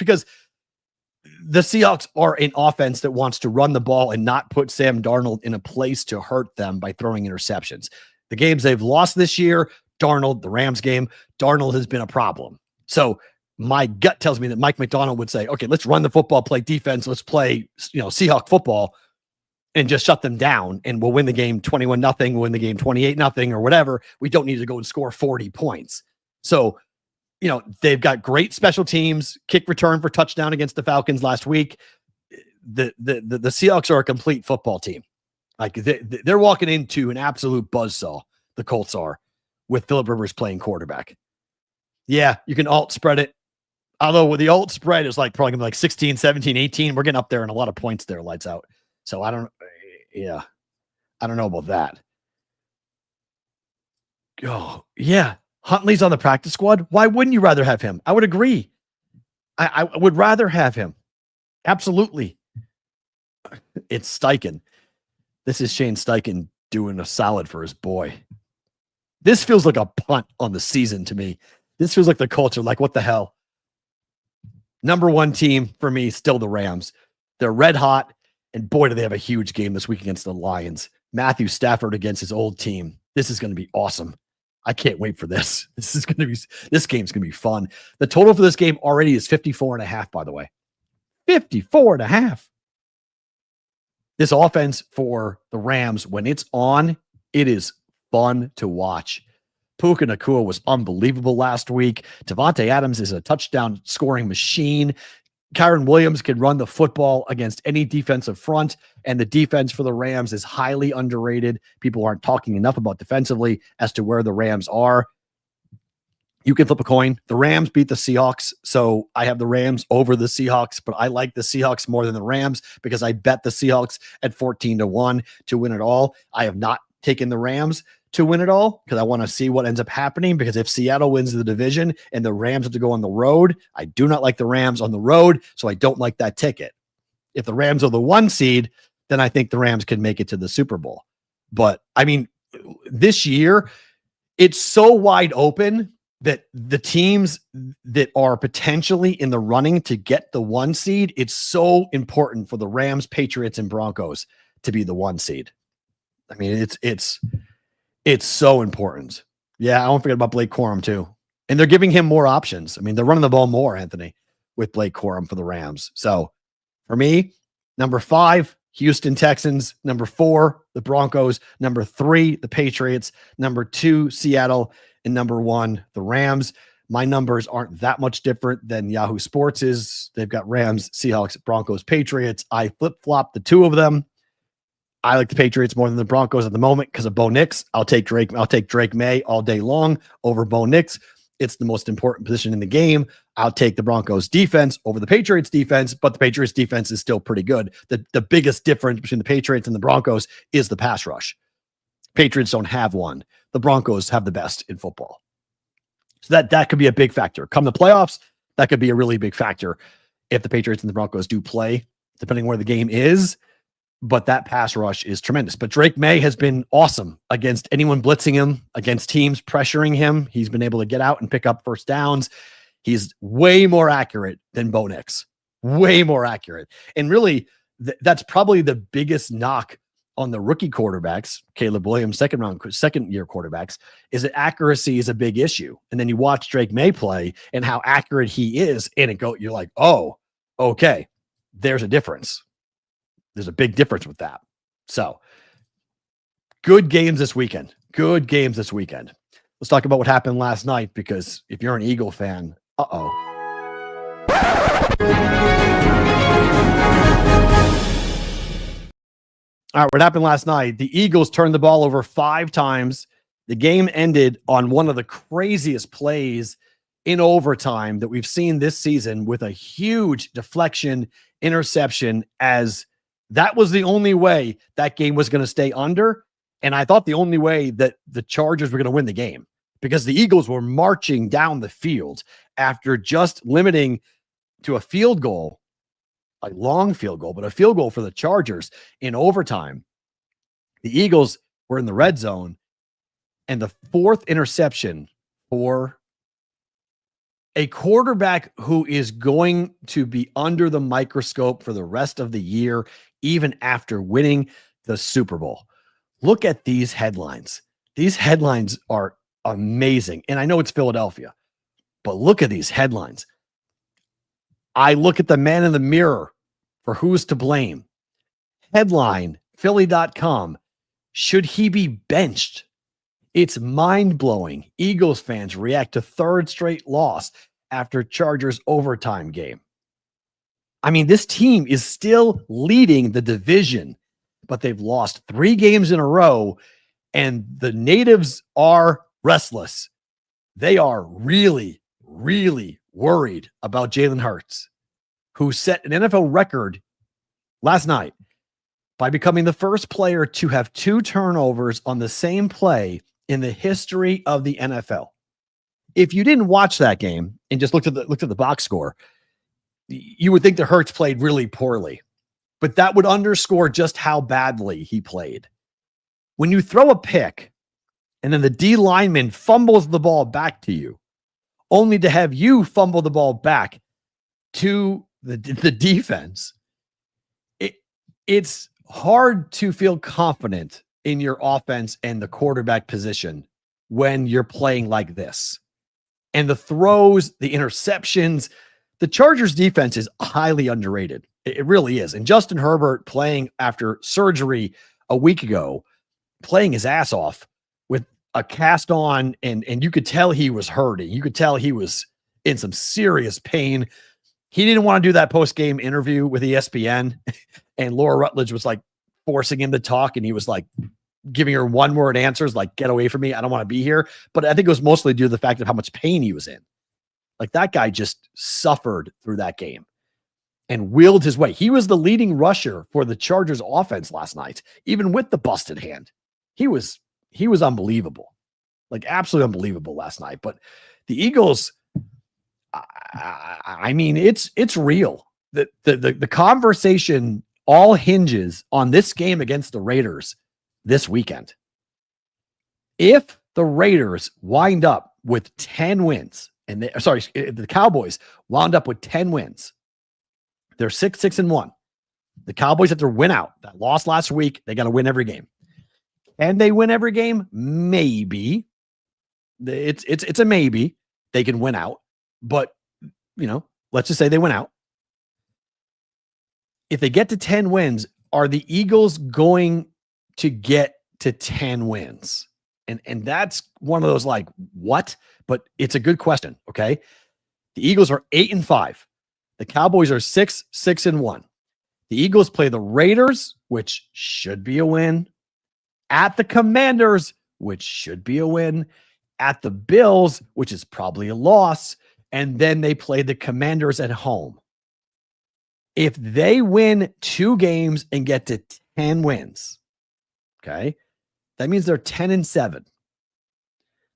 the Seahawks are an offense that wants to run the ball and not put Sam Darnold in a place to hurt them by throwing interceptions. The games they've lost this year, the Rams game, Darnold has been a problem. So my gut tells me that Mike McDonald would say, okay, let's run the football, play defense. Let's play, Seahawk football and just shut them down. And we'll win the game 21-0, we'll win the game 28-0 or whatever. We don't need to go and score 40 points. So, they've got great special teams, kick return for touchdown against the Falcons last week. The Seahawks are a complete football team. Like they're walking into an absolute buzzsaw. The Colts are, with Phillip Rivers playing quarterback. Yeah, you can alt spread it. Although with the alt spread is like probably gonna be like 16, 17, 18. We're getting up there and a lot of points there, lights out. So I don't know about that. Oh, yeah. Huntley's on the practice squad. Why wouldn't you rather have him? I would agree. I would rather have him. Absolutely. It's Steichen. This is Shane Steichen doing a solid for his boy. This feels like a punt on the season to me. This feels like the culture. Like, what the hell? Number one team for me, still the Rams. They're red hot. And boy, do they have a huge game this week against the Lions. Matthew Stafford against his old team. This is going to be awesome. I can't wait for this. This game's going to be fun. The total for this game already is 54.5, by the way. 54.5. This offense for the Rams, when it's on, it is fun to watch. Puka Nacua was unbelievable last week. Devontae Adams is a touchdown scoring machine. Kyron Williams can run the football against any defensive front, and the defense for the Rams is highly underrated. People aren't talking enough about defensively as to where the Rams are. You can flip a coin. The Rams beat the Seahawks, so I have the Rams over the Seahawks, but I like the Seahawks more than the Rams because I bet the Seahawks at 14-1 to win it all. I have not taken the Rams to win it all because I want to see what ends up happening, because if Seattle wins the division and the Rams have to go on the road, I do not like the Rams on the road, so I don't like that ticket. If the Rams are the 1 seed, then I think the Rams can make it to the Super Bowl. But I mean, this year, it's so wide open that the teams that are potentially in the running to get the 1 seed, it's so important for the Rams, Patriots, and Broncos to be the 1 seed. I mean, it's so important. Yeah, I won't forget about Blake Corum too. And they're giving him more options. I mean, they're running the ball more, Anthony, with Blake Corum for the Rams. So for me, number 5, Houston Texans. Number 4, the Broncos. Number 3, the Patriots. Number 2, Seattle. And number 1, the Rams. My numbers aren't that much different than Yahoo Sports is. They've got Rams, Seahawks, Broncos, Patriots. I flip-flop the 2 of them. I like the Patriots more than the Broncos at the moment because of Bo Nix. I'll take Drake May all day long over Bo Nix. It's the most important position in the game. I'll take the Broncos defense over the Patriots defense, but the Patriots defense is still pretty good. The biggest difference between the Patriots and the Broncos is the pass rush. Patriots don't have one. The Broncos have the best in football. So that could be a big factor. Come the playoffs, that could be a really big factor if the Patriots and the Broncos do play, depending where the game is. But that pass rush is tremendous. But Drake May has been awesome against anyone blitzing him, against teams pressuring him. He's been able to get out and pick up first downs. He's way more accurate than Bo Nix. Way more accurate. And really, that's probably the biggest knock on the rookie quarterbacks, Caleb Williams, second-year quarterbacks, is that accuracy is a big issue. And then you watch Drake May play and how accurate he is, and you're like, oh, okay, there's a difference. There's a big difference with that. So, good games this weekend. Good games this weekend. Let's talk about what happened last night, because if you're an Eagle fan, uh-oh. All right, what happened last night? The Eagles turned the ball over 5 times. The game ended on one of the craziest plays in overtime that we've seen this season, with a huge deflection interception, as that was the only way that game was going to stay under. And I thought the only way that the Chargers were going to win the game, because the Eagles were marching down the field after just limiting to a field goal, a long field goal, but a field goal for the Chargers in overtime. The Eagles were in the red zone, and the 4th interception for a quarterback who is going to be under the microscope for the rest of the year, even after winning the Super Bowl. Look at these headlines. These headlines are amazing. And I know it's Philadelphia, but look at these headlines. I look at the man in the mirror for who's to blame. Headline, Philly.com. Should he be benched? It's mind-blowing. Eagles fans react to 3rd straight loss after Chargers overtime game. I mean, this team is still leading the division, but they've lost 3 games in a row, and the natives are restless. They are really, really worried about Jalen Hurts, who set an NFL record last night by becoming the first player to have 2 turnovers on the same play in the history of the NFL. If you didn't watch that game and just looked at the box score, you would think that Hurts played really poorly, but that would underscore just how badly he played. When you throw a pick and then the D lineman fumbles the ball back to you, only to have you fumble the ball back to the defense, it's hard to feel confident in your offense and the quarterback position when you're playing like this. And the throws, the interceptions, the Chargers defense is highly underrated. It really is. And Justin Herbert, playing after surgery a week ago, playing his ass off with a cast on, and you could tell he was hurting. You could tell he was in some serious pain. He didn't want to do that post-game interview with ESPN, and Laura Rutledge was like forcing him to talk, and he was like giving her one-word answers like, get away from me, I don't want to be here. But I think it was mostly due to the fact of how much pain he was in. Like, that guy just suffered through that game and willed his way. He was the leading rusher for the Chargers offense last night, even with the busted hand. He was unbelievable, like absolutely unbelievable last night. But the Eagles, I mean, it's real. The conversation all hinges on this game against the Raiders this weekend. If the Raiders wind up with 10 wins, and the Cowboys wound up with 10 wins, they're 6-1. The Cowboys have to win out. That loss last week, they got to win every game. Can they win every game? Maybe. It's a maybe. They can win out. But, let's just say they win out. If they get to 10 wins, are the Eagles going to get to 10 wins? And that's one of those like, what? But it's a good question, okay? The Eagles are 8-5. The Cowboys are 6-1. The Eagles play the Raiders, which should be a win, at the Commanders, which should be a win, at the Bills, which is probably a loss, and then they play the Commanders at home. If they win 2 games and get to 10 wins, okay, that means they're 10-7.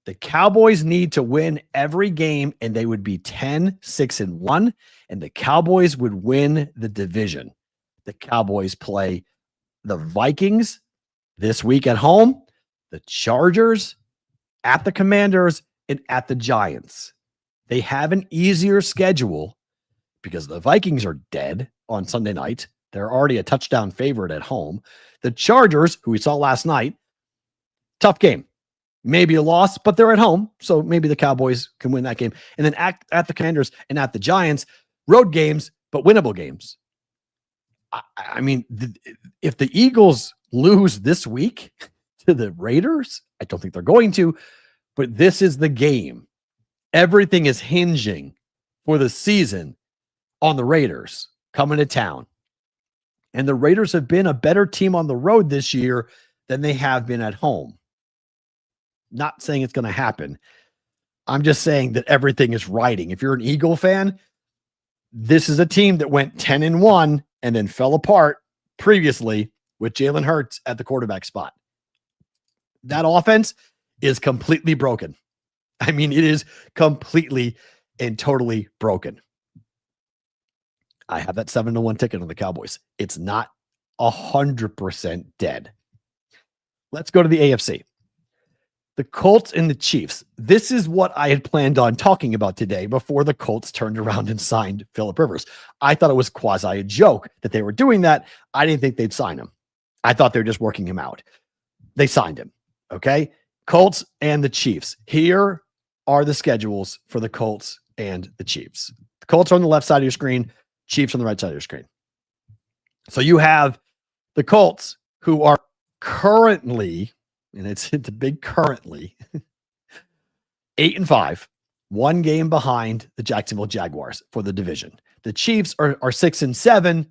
The Cowboys need to win every game, and they would be 10-6-1, and the Cowboys would win the division. The Cowboys play the Vikings this week at home, the Chargers, at the Commanders, and at the Giants. They have an easier schedule because the Vikings are dead on Sunday night. They're already a touchdown favorite at home. The Chargers, who we saw last night, tough game. Maybe a loss, but they're at home, so maybe the Cowboys can win that game. And then at the Commanders and at the Giants, road games, but winnable games. I mean, if the Eagles lose this week to the Raiders, I don't think they're going to, but this is the game. Everything is hinging for the season on the Raiders coming to town. And the Raiders have been a better team on the road this year than they have been at home. Not saying it's going to happen. I'm just saying that everything is riding. If you're an Eagle fan, this is a team that went 10-1 and then fell apart previously with Jalen Hurts at the quarterback spot. That offense is completely broken. I mean, it is completely and totally broken. I have that 7-1 ticket on the Cowboys. It's not 100% dead. Let's go to the AFC. The Colts and the Chiefs. This is what I had planned on talking about today before the Colts turned around and signed Phillip Rivers. I thought it was quasi a joke that they were doing that. I didn't think they'd sign him. I thought they were just working him out. They signed him. Okay. Colts and the Chiefs. Here are the schedules for the Colts and the Chiefs. The Colts are on the left side of your screen, Chiefs on the right side of your screen. So you have the Colts, who are currently, and it's a big currently, 8-5, 1 game behind the Jacksonville Jaguars for the division. The Chiefs are 6-7,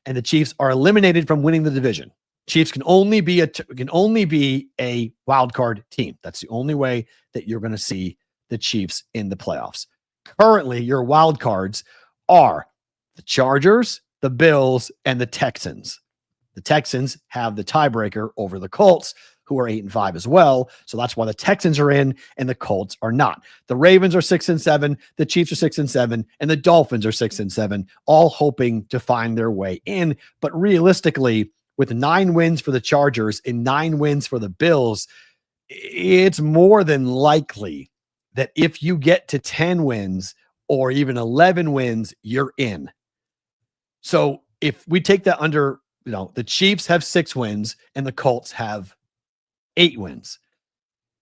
and the Chiefs are eliminated from winning the division. Chiefs can only be a wild card team. That's the only way that you're going to see the Chiefs in the playoffs. Currently, your wild cards are the Chargers, the Bills, and the Texans. The Texans have the tiebreaker over the Colts, who are 8-5 as well. So that's why the Texans are in and the Colts are not. The Ravens are 6-7, the Chiefs are 6-7, and the Dolphins are 6-7, all hoping to find their way in. But realistically, with 9 wins for the Chargers and 9 wins for the Bills, it's more than likely that if you get to 10 wins or even 11 wins, you're in. So if we take that under, the Chiefs have 6 wins and the Colts have 8 wins.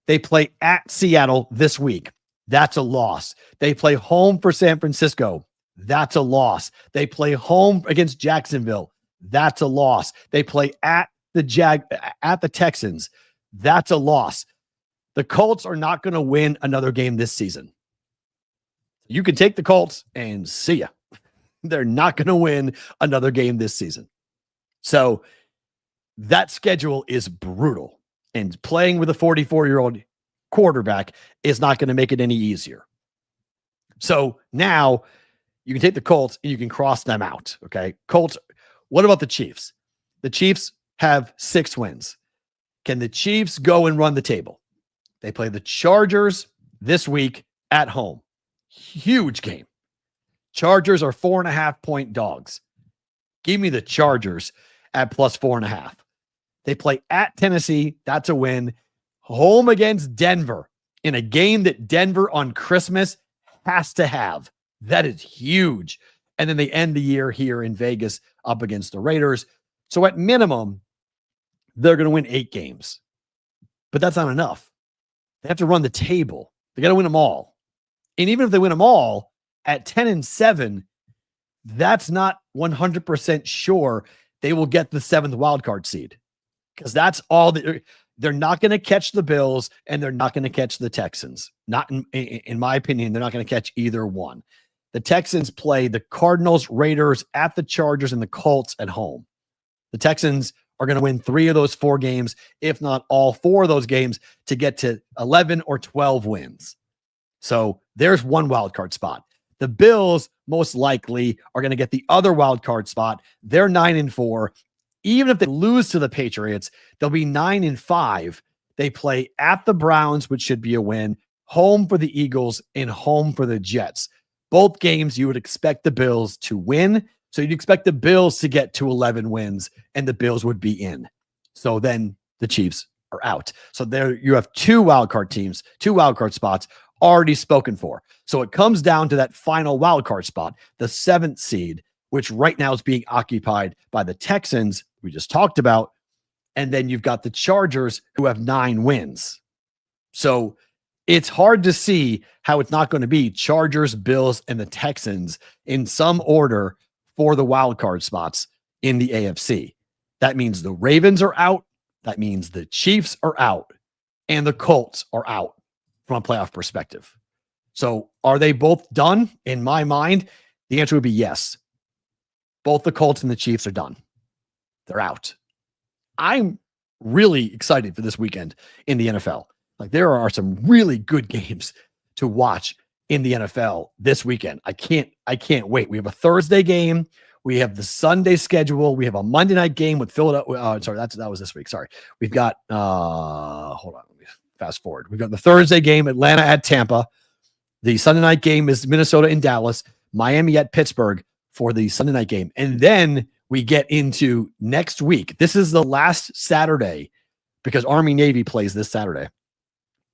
They play at Seattle this week. That's a loss. They play home for San Francisco. That's a loss. They play home against Jacksonville. That's a loss. They play at the Texans. That's a loss. The Colts are not going to win another game this season. You can take the Colts and see ya. They're not going to win another game this season. So that schedule is brutal. And playing with a 44-year-old quarterback is not going to make it any easier. So now you can take the Colts and you can cross them out. Okay. Colts. What about the Chiefs? The Chiefs have 6 wins. Can the Chiefs go and run the table? They play the Chargers this week at home. Huge game. Chargers are 4.5-point dogs. Give me the Chargers at plus 4.5. They play at Tennessee. That's a win. Home against Denver in a game that Denver on Christmas has to have. That is huge. And then they end the year here in Vegas up against the Raiders. So at minimum, they're going to win 8 games. But that's not enough. They have to run the table. They got to win them all. And even if they win them all at 10-7, that's not 100% sure they will get the 7th wildcard seed. Because that's all they're not going to catch the Bills and they're not going to catch the Texans. Not in my opinion, they're not going to catch either one. The Texans play the Cardinals, Raiders, at the Chargers, and the Colts at home. The Texans are going to win 3 of those 4 games, if not all 4 of those games, to get to 11 or 12 wins. So there's one wild card spot. The Bills most likely are going to get the other wild card spot. They're 9-4. Even if they lose to the Patriots, they'll be 9-5. They play at the Browns, which should be a win, home for the Eagles, and home for the Jets. Both games you would expect the Bills to win. So you'd expect the Bills to get to 11 wins, and the Bills would be in. So then the Chiefs are out. So there you have 2 wildcard teams, 2 wildcard spots already spoken for. So it comes down to that final wildcard spot, the 7th seed, which right now is being occupied by the Texans, we just talked about. And then you've got the Chargers, who have 9 wins. So it's hard to see how it's not going to be Chargers, Bills, and the Texans in some order for the wild card spots in the AFC. That means the Ravens are out. That means the Chiefs are out. And the Colts are out from a playoff perspective. So are they both done? In my mind, the answer would be yes. Both the Colts and the Chiefs are done. They're out. I'm really excited for this weekend in the NFL. Like, there are some really good games to watch in the NFL this weekend. I can't wait. We have a Thursday game. We have the Sunday schedule. We have a Monday night game with Philadelphia. That was this week. Sorry. We've got, hold on. Let me fast forward. We've got the Thursday game, Atlanta at Tampa. The Sunday night game is Minnesota in Dallas, Miami at Pittsburgh for the Sunday night game. And then we get into next week. This is the last Saturday because Army Navy plays this Saturday.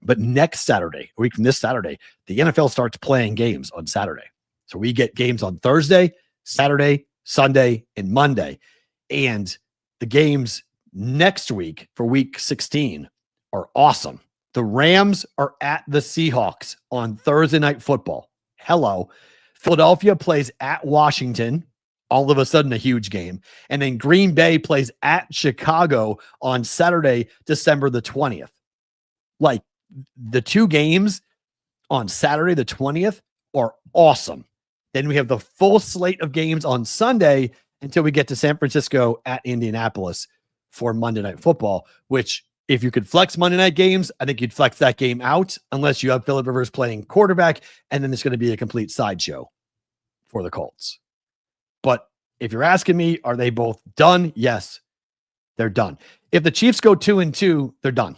But next Saturday, a week from this Saturday, the NFL starts playing games on Saturday. So we get games on Thursday, Saturday, Sunday, and Monday. And the games next week for week 16 are awesome. The Rams are at the Seahawks on Thursday Night Football. Hello. Philadelphia plays at Washington. All of a sudden, a huge game. And then Green Bay plays at Chicago on Saturday, December the 20th. Like, the 2 games on Saturday, the 20th, are awesome. Then we have the full slate of games on Sunday until we get to San Francisco at Indianapolis for Monday Night Football, which, if you could flex Monday night games, I think you'd flex that game out unless you have Phillip Rivers playing quarterback, and then it's going to be a complete sideshow for the Colts. But if you're asking me, are they both done? Yes, they're done. If the Chiefs go 2-2, they're done.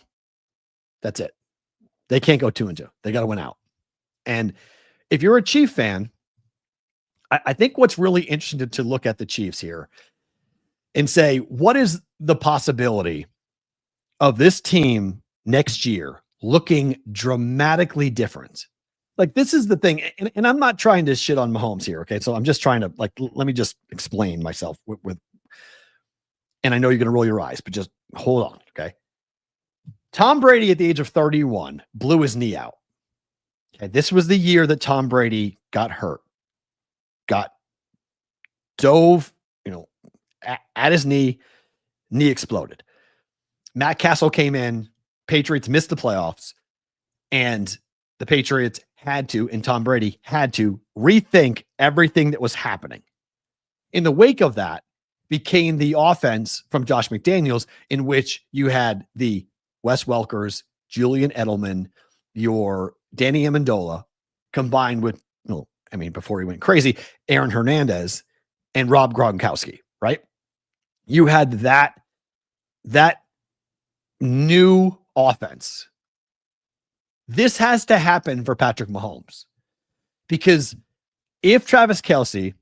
That's it. They can't go 2-2. They got to win out. And if you're a Chief fan, I think what's really interesting to look at the Chiefs here and say, what is the possibility of this team next year looking dramatically different? Like, this is the thing. And I'm not trying to shit on Mahomes here. Okay. So I'm just trying to, like, let me just explain myself with and I know you're going to roll your eyes, but just hold on. Okay. Tom Brady at the age of 31 blew his knee out. Okay. This was the year that Tom Brady got hurt, dove, at his knee exploded. Matt Castle came in, Patriots missed the playoffs, and the Patriots had to, and Tom Brady had to rethink everything that was happening. In the wake of that became the offense from Josh McDaniels, in which you had the Wes Welkers, Julian Edelman, your Danny Amendola, combined with, before he went crazy, Aaron Hernandez and Rob Gronkowski, right? You had that new offense. This has to happen for Patrick Mahomes, because if Travis Kelce,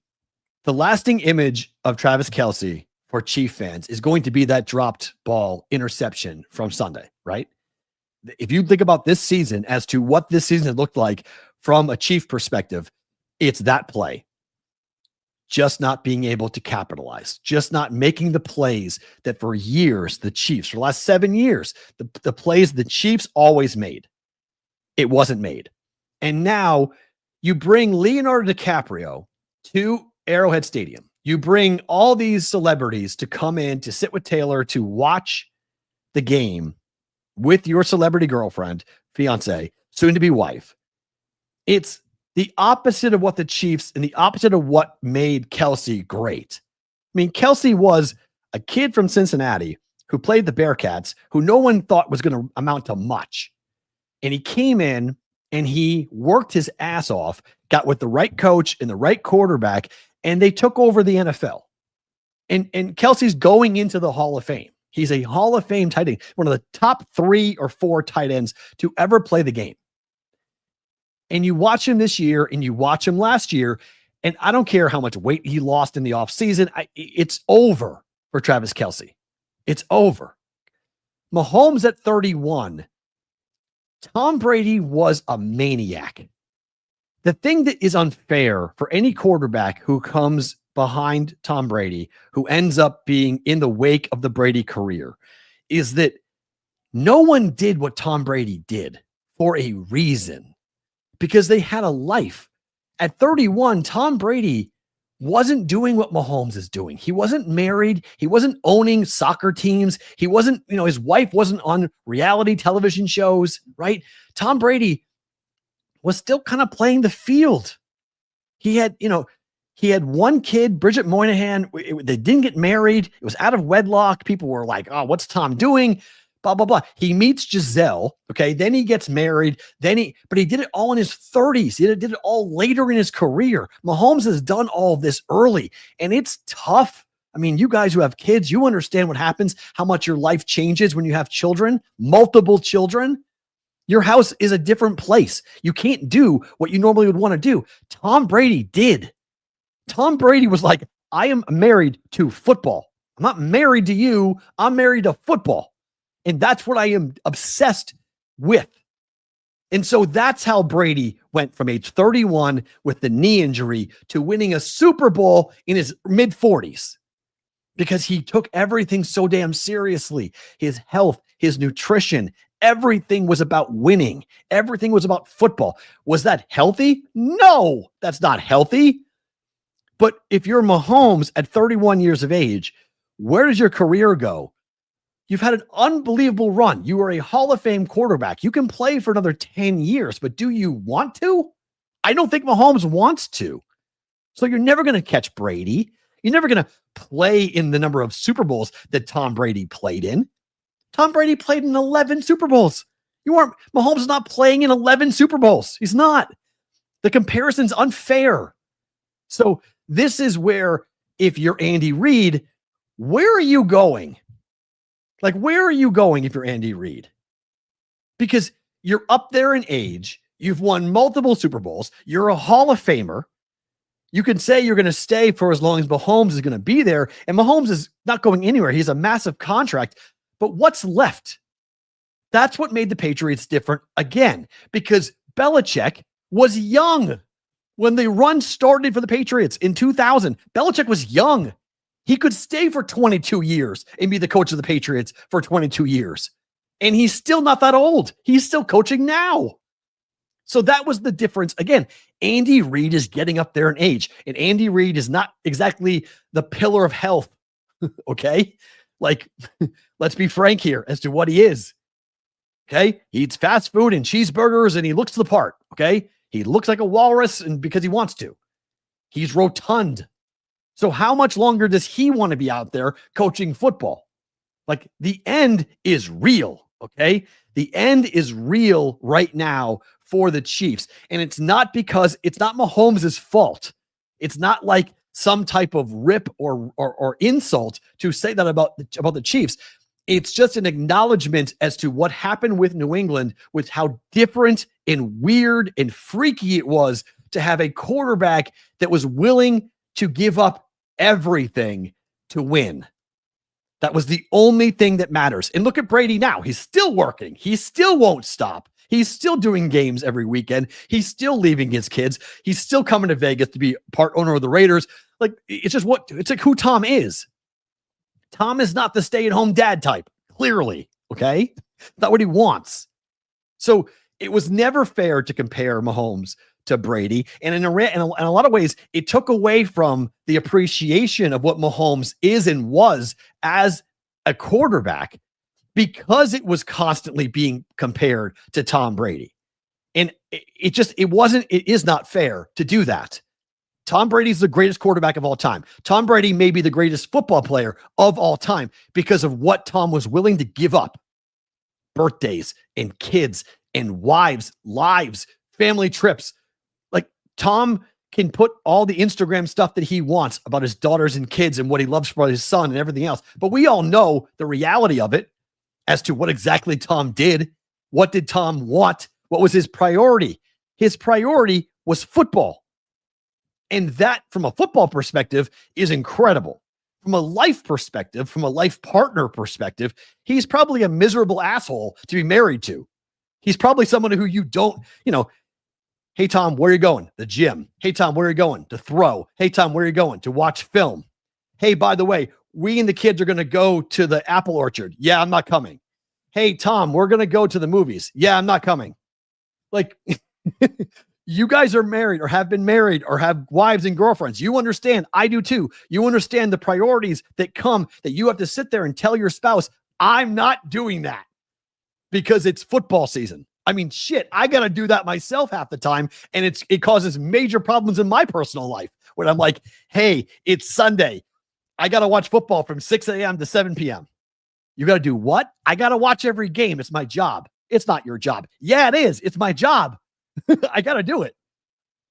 the lasting image of Travis Kelce for Chief fans is going to be that dropped ball interception from Sunday, right? If you think about this season as to what this season looked like from a Chief perspective, it's that play. Just not being able to capitalize, just not making the plays that for years, the Chiefs, for the last 7 years, the plays the Chiefs always made. It wasn't made. And now you bring Leonardo DiCaprio to Arrowhead Stadium. You bring all these celebrities to come in to sit with Taylor to watch the game with your celebrity girlfriend, fiance, soon to be wife. It's the opposite of what the Chiefs and the opposite of what made Kelce great. I mean, Kelce was a kid from Cincinnati who played the Bearcats, who no one thought was going to amount to much. And he came in and he worked his ass off, got with the right coach and the right quarterback, and they took over the NFL. And Kelsey's going into the Hall of Fame. He's a Hall of Fame tight end, one of the top 3 or 4 tight ends to ever play the game. And you watch him this year and you watch him last year, and I don't care how much weight he lost in the offseason. It's over for Travis Kelce. It's over. Mahomes at 31. Tom Brady was a maniac. The thing that is unfair for any quarterback who comes behind Tom Brady, who ends up being in the wake of the Brady career, is that no one did what Tom Brady did for a reason, because they had a life. At 31, Tom Brady wasn't doing what Mahomes is doing. He wasn't married. He wasn't owning soccer teams. He wasn't, his wife wasn't on reality television shows, right? Tom Brady was still kind of playing the field. He had one kid, Bridget Moynihan. They didn't get married. It was out of wedlock. People were like, oh, what's Tom doing? Blah, blah, blah. He meets Giselle. Okay. Then he gets married. But he did it all in his 30s. He did it all later in his career. Mahomes has done all this early, and it's tough. I mean, you guys who have kids, you understand what happens, how much your life changes when you have children, multiple children. Your house is a different place. You can't do what you normally would want to do. Tom Brady did. Tom Brady was like, I am married to football. I'm not married to you. I'm married to football. And that's what I am obsessed with. And so that's how Brady went from age 31 with the knee injury to winning a Super Bowl in his mid 40s, because he took everything so damn seriously. His health, his nutrition, everything was about winning. Everything was about football. Was that healthy? No, that's not healthy. But if you're Mahomes at 31 years of age, where does your career go? You've had an unbelievable run. You are a Hall of Fame quarterback. You can play for another 10 years, but do you want to? I don't think Mahomes wants to. So you're never going to catch Brady. You're never going to play in the number of Super Bowls that Tom Brady played in. Tom Brady played in 11 Super Bowls. Mahomes is not playing in 11 Super Bowls. He's not. The comparison's unfair. So this is where, if you're Andy Reid, where are you going? Like, where are you going if you're Andy Reid? Because you're up there in age. You've won multiple Super Bowls. You're a Hall of Famer. You can say you're going to stay for as long as Mahomes is going to be there. And Mahomes is not going anywhere. He's a massive contract. But what's left? That's what made the Patriots different again, because Belichick was young when the run started for the Patriots in 2000. Belichick was young. He could stay for 22 years and be the coach of the Patriots for 22 years. And he's still not that old. He's still coaching now. So that was the difference. Again, Andy Reid is getting up there in age, and Andy Reid is not exactly the pillar of health. Okay. Like, let's be frank here as to what he is. Okay. He eats fast food and cheeseburgers, and he looks the part. Okay. He looks like a walrus, and because he wants to. He's rotund. So how much longer does he want to be out there coaching football? Like, the end is real, okay? The end is real right now for the Chiefs. And it's not Mahomes' fault. It's not like some type of rip or insult to say that about the Chiefs. It's just an acknowledgement as to what happened with New England, with how different and weird and freaky it was to have a quarterback that was willing to give up everything to win. That was the only thing that matters. And look at Brady now. He's still working. He still won't stop. He's still doing games every weekend. He's still leaving his kids. He's still coming to Vegas to be part owner of the Raiders. Like, it's like who Tom is. Tom is not the stay-at-home dad type, clearly. Okay. Not what he wants. So it was never fair to compare Mahomes to Brady. And in a lot of ways, it took away from the appreciation of what Mahomes is and was as a quarterback, because it was constantly being compared to Tom Brady. And it is not fair to do that. Tom Brady's the greatest quarterback of all time. Tom Brady may be the greatest football player of all time because of what Tom was willing to give up. Birthdays and kids and wives, lives, family trips. Like Tom can put all the Instagram stuff that he wants about his daughters and kids and what he loves for his son and everything else. But we all know the reality of it as to what exactly Tom did. What did Tom want? What was his priority? His priority was football. And that, from a football perspective, is incredible. From a life perspective, from a life partner perspective, he's probably a miserable asshole to be married to. He's probably someone who you don't, hey, Tom, where are you going? The gym. Hey, Tom, where are you going? To throw. Hey, Tom, where are you going? To watch film. Hey, by the way, we and the kids are going to go to the apple orchard. Yeah, I'm not coming. Hey, Tom, we're going to go to the movies. Yeah, I'm not coming. Like, you guys are married or have been married or have wives and girlfriends. You understand. I do too. You understand the priorities that come that you have to sit there and tell your spouse, I'm not doing that because it's football season. I mean, shit, I got to do that myself half the time. And it causes major problems in my personal life when I'm like, hey, it's Sunday. I got to watch football from 6 a.m. to 7 p.m. You got to do what? I got to watch every game. It's my job. It's not your job. Yeah, it is. It's my job. I got to do it.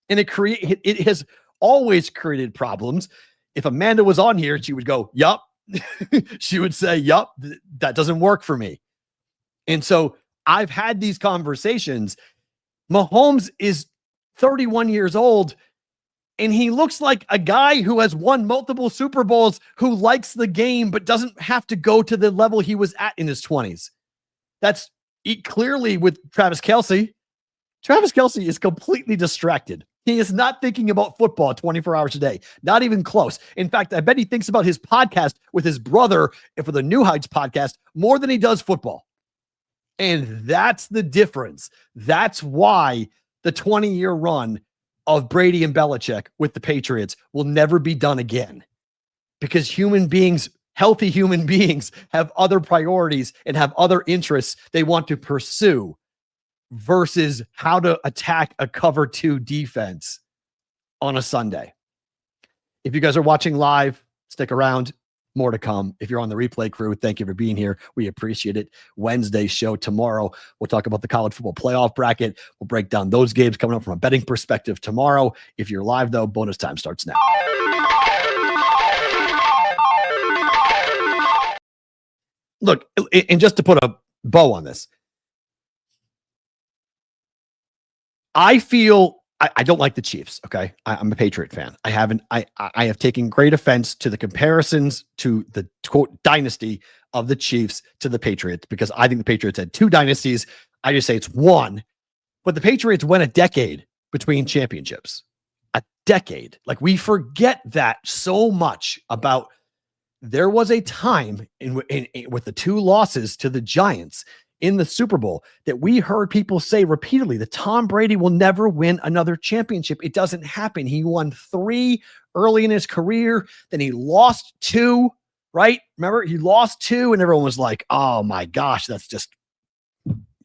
And it has always created problems. If Amanda was on here, she would go, yup. She would say, yup, that doesn't work for me. And so I've had these conversations. Mahomes is 31 years old, and he looks like a guy who has won multiple Super Bowls, who likes the game, but doesn't have to go to the level he was at in his 20s. That's clearly with Travis Kelce. Travis Kelce is completely distracted. He is not thinking about football 24 hours a day. Not even close. In fact, I bet he thinks about his podcast with his brother for the New Heights podcast more than he does football. And that's the difference. That's why the 20-year run of Brady and Belichick with the Patriots will never be done again. Because human beings, healthy human beings, have other priorities and have other interests they want to pursue versus how to attack a cover 2 defense on a Sunday. If you guys are watching live, stick around. More to come. If you're on the replay crew, thank you for being here. We appreciate it. Wednesday's show tomorrow, we'll talk about the college football playoff bracket. We'll break down those games coming up from a betting perspective tomorrow. If you're live, though, bonus time starts now. Look, and just to put a bow on this, I feel I don't like the Chiefs. Okay. I'm a Patriot fan. I have taken great offense to the comparisons to the quote dynasty of the Chiefs to the Patriots, because I think the Patriots had 2 dynasties. I just say it's one, but the Patriots went a decade between championships, a decade. Like, we forget that so much about. There was a time with the 2 losses to the Giants in the Super Bowl that we heard people say repeatedly that Tom Brady will never win another championship. It doesn't happen. He won 3 early in his career. Then he lost 2, right? Remember, he lost 2 and everyone was like, oh my gosh, that's just,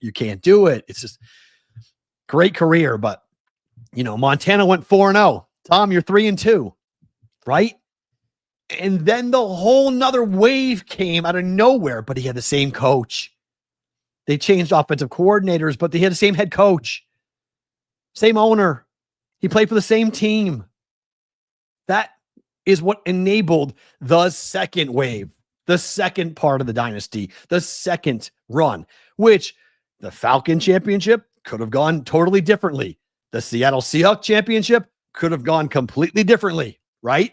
you can't do it. It's just great career. But, Montana went 4-0. Tom, you're 3-2, right? And then the whole nother wave came out of nowhere, but he had the same coach. They changed offensive coordinators, but they had the same head coach, same owner. He played for the same team. That is what enabled the second wave, the second part of the dynasty, the second run, which the Falcon championship could have gone totally differently. The Seattle Seahawks championship could have gone completely differently, right?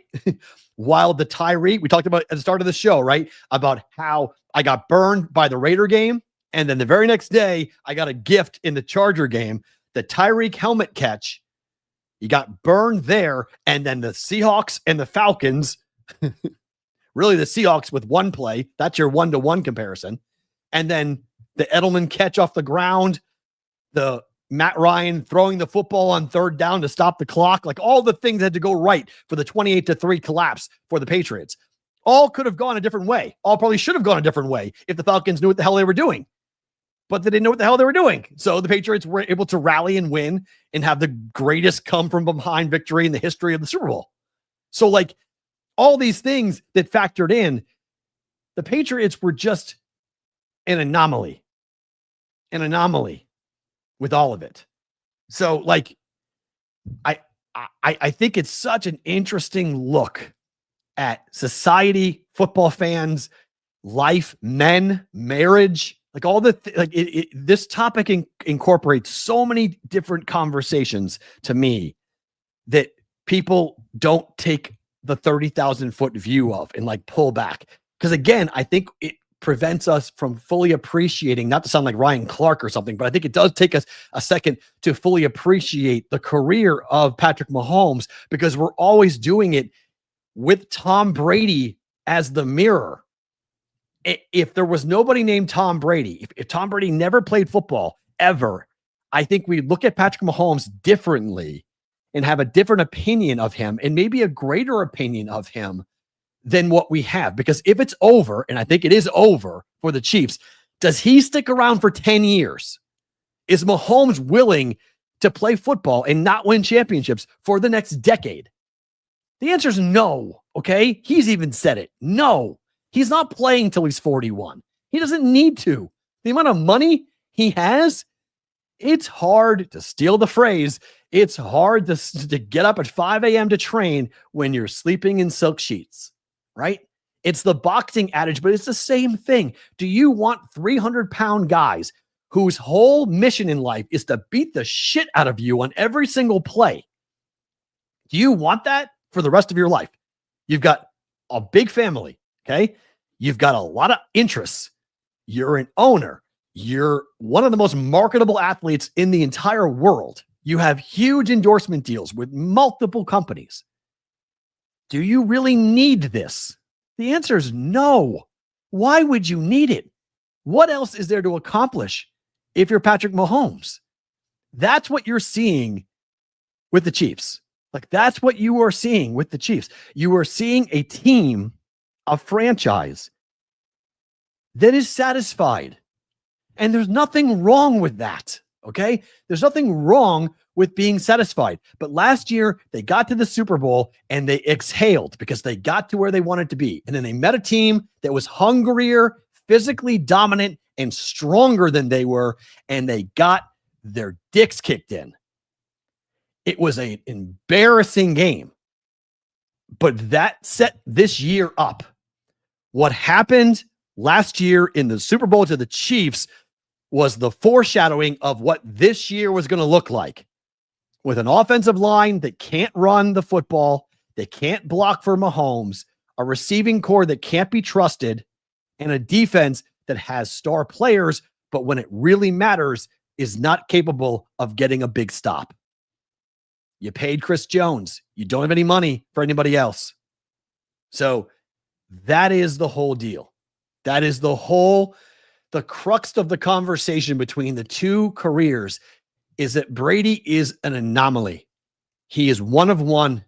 While the Tyreek, we talked about at the start of the show, right? About how I got burned by the Raider game. And then the very next day, I got a gift in the Charger game, the Tyreek helmet catch. He got burned there. And then the Seahawks and the Falcons, really the Seahawks with 1 play. That's your 1-to-1 comparison. And then the Edelman catch off the ground, the Matt Ryan throwing the football on 3rd down to stop the clock. Like, all the things had to go right for the 28-3 collapse for the Patriots. All could have gone a different way. All probably should have gone a different way if the Falcons knew what the hell they were doing. but they didn't know what the hell they were doing. So the Patriots were able to rally and win and have the greatest come from behind victory in the history of the Super Bowl. So like all these things that factored in, the Patriots were just an anomaly with all of it. So like, I think it's such an interesting look at society, football fans, life, men, marriage, like all the this topic incorporates so many different conversations to me that people don't take the 30,000 foot view of and like pull back. Because again, I think it prevents us from fully appreciating, not to sound like Ryan Clark or something, but I think it does take us a second to fully appreciate the career of Patrick Mahomes, because we're always doing it with Tom Brady as the mirror. If there was nobody named Tom Brady, if Tom Brady never played football ever, I think we look at Patrick Mahomes differently and have a different opinion of him, and maybe a greater opinion of him than what we have. Because if it's over, and I think it is over for the Chiefs, does he stick around for 10 years? Is Mahomes willing to play football and not win championships for the next decade? The answer is no. Okay. He's even said it. No, he's not playing till he's 41. He doesn't need to. The amount of money he has, it's hard, to steal the phrase, it's hard to get up at 5 a.m. to train when you're sleeping in silk sheets, right? It's the boxing adage, but it's the same thing. Do you want 300-pound guys whose whole mission in life is to beat the shit out of you on every single play? Do you want that for the rest of your life? You've got a big family, okay? You've got a lot of interests. You're an owner. You're one of the most marketable athletes in the entire world. You have huge endorsement deals with multiple companies. Do you really need this? The answer is no. Why would you need it? What else is there to accomplish if you're Patrick Mahomes? That's what you're seeing with the Chiefs. Like, that's what you are seeing with the Chiefs. You are seeing a team, a franchise that is satisfied. And there's nothing wrong with that. Okay. There's nothing wrong with being satisfied. But last year they got to the Super Bowl and they exhaled because they got to where they wanted to be. And then they met a team that was hungrier, physically dominant, and stronger than they were. And they got their dicks kicked in. It was an embarrassing game, but that set this year up. What happened last year in the Super Bowl to the Chiefs was the foreshadowing of what this year was going to look like, with an offensive line that can't run the football, that can't block for Mahomes, a receiving core that can't be trusted, and a defense that has star players, but when it really matters, is not capable of getting a big stop. You paid Chris Jones. You don't have any money for anybody else. So that is the whole deal. That is the crux of the conversation between the two careers, is that Brady is an anomaly. He is one of one.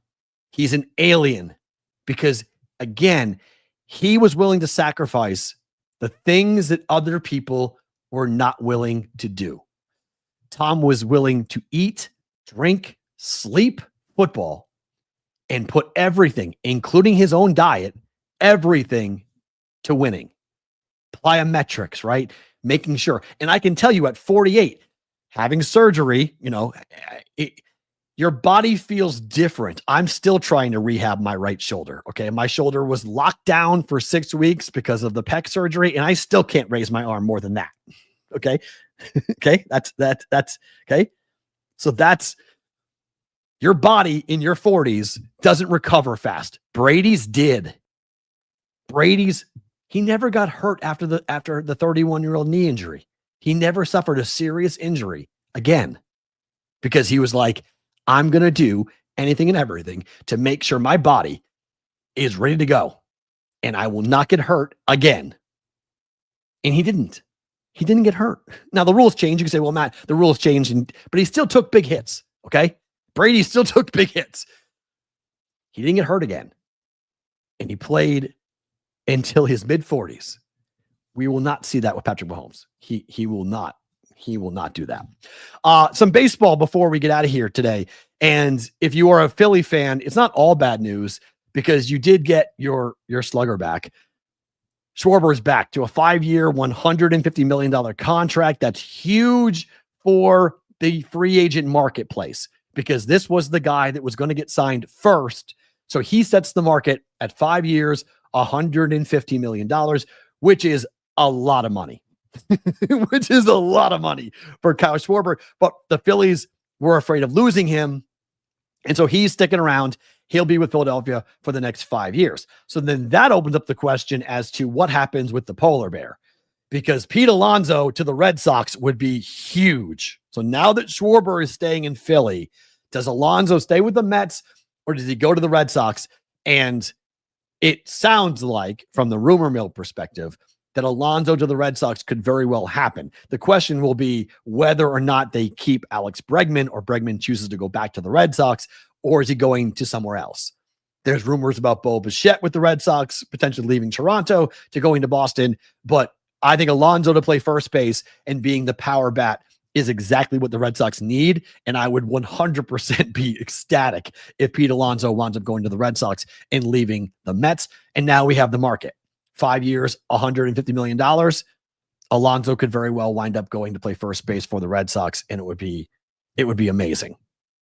He's an alien because, again, he was willing to sacrifice the things that other people were not willing to do. Tom was willing to eat, drink, sleep football, and put everything, including his own diet, everything to winning. Plyometrics, right? Making sure. And I can tell you at 48, having surgery, your body feels different. I'm still trying to rehab my right shoulder. Okay. My shoulder was locked down for 6 weeks because of the pec surgery, and I still can't raise my arm more than that. Okay. Okay. That's okay. So that's your body in your 40s doesn't recover fast. Brady's did. He never got hurt after the 31-year-old knee injury. He never suffered a serious injury again because he was like, I'm going to do anything and everything to make sure my body is ready to go and I will not get hurt again. And he didn't. He didn't get hurt. Now the rules change. You can say, well, Matt, the rules changed, but he still took big hits. Okay. Brady still took big hits. He didn't get hurt again. And he played until his mid-40s We will not see that with Patrick Mahomes. He will not. He will not do that. Some baseball before we get out of here today. And if you are a Philly fan, it's not all bad news because you did get your slugger back. Schwarber is back to a 5-year, $150 million contract. That's huge for the free agent marketplace because this was the guy that was going to get signed first. So he sets the market at 5 years, $150 million, which is a lot of money. Which is a lot of money for Kyle Schwarber. But the Phillies were afraid of losing him. And so he's sticking around. He'll be with Philadelphia for the next 5 years. So then that opens up the question as to what happens with the polar bear. Because Pete Alonso to the Red Sox would be huge. So now that Schwarber is staying in Philly, does Alonso stay with the Mets or does he go to the Red Sox? And it sounds like, from the rumor mill perspective, that Alonso to the Red Sox could very well happen. The question will be whether or not they keep Alex Bregman or Bregman chooses to go back to the Red Sox, or is he going to somewhere else? There's rumors about Bo Bichette with the Red Sox, potentially leaving Toronto to going to Boston. But I think Alonso to play first base and being the power bat is exactly what the Red Sox need. And I would 100% be ecstatic if Pete Alonso winds up going to the Red Sox and leaving the Mets. And now we have the market. 5 years, $150 million. Alonso could very well wind up going to play first base for the Red Sox, and it would be amazing.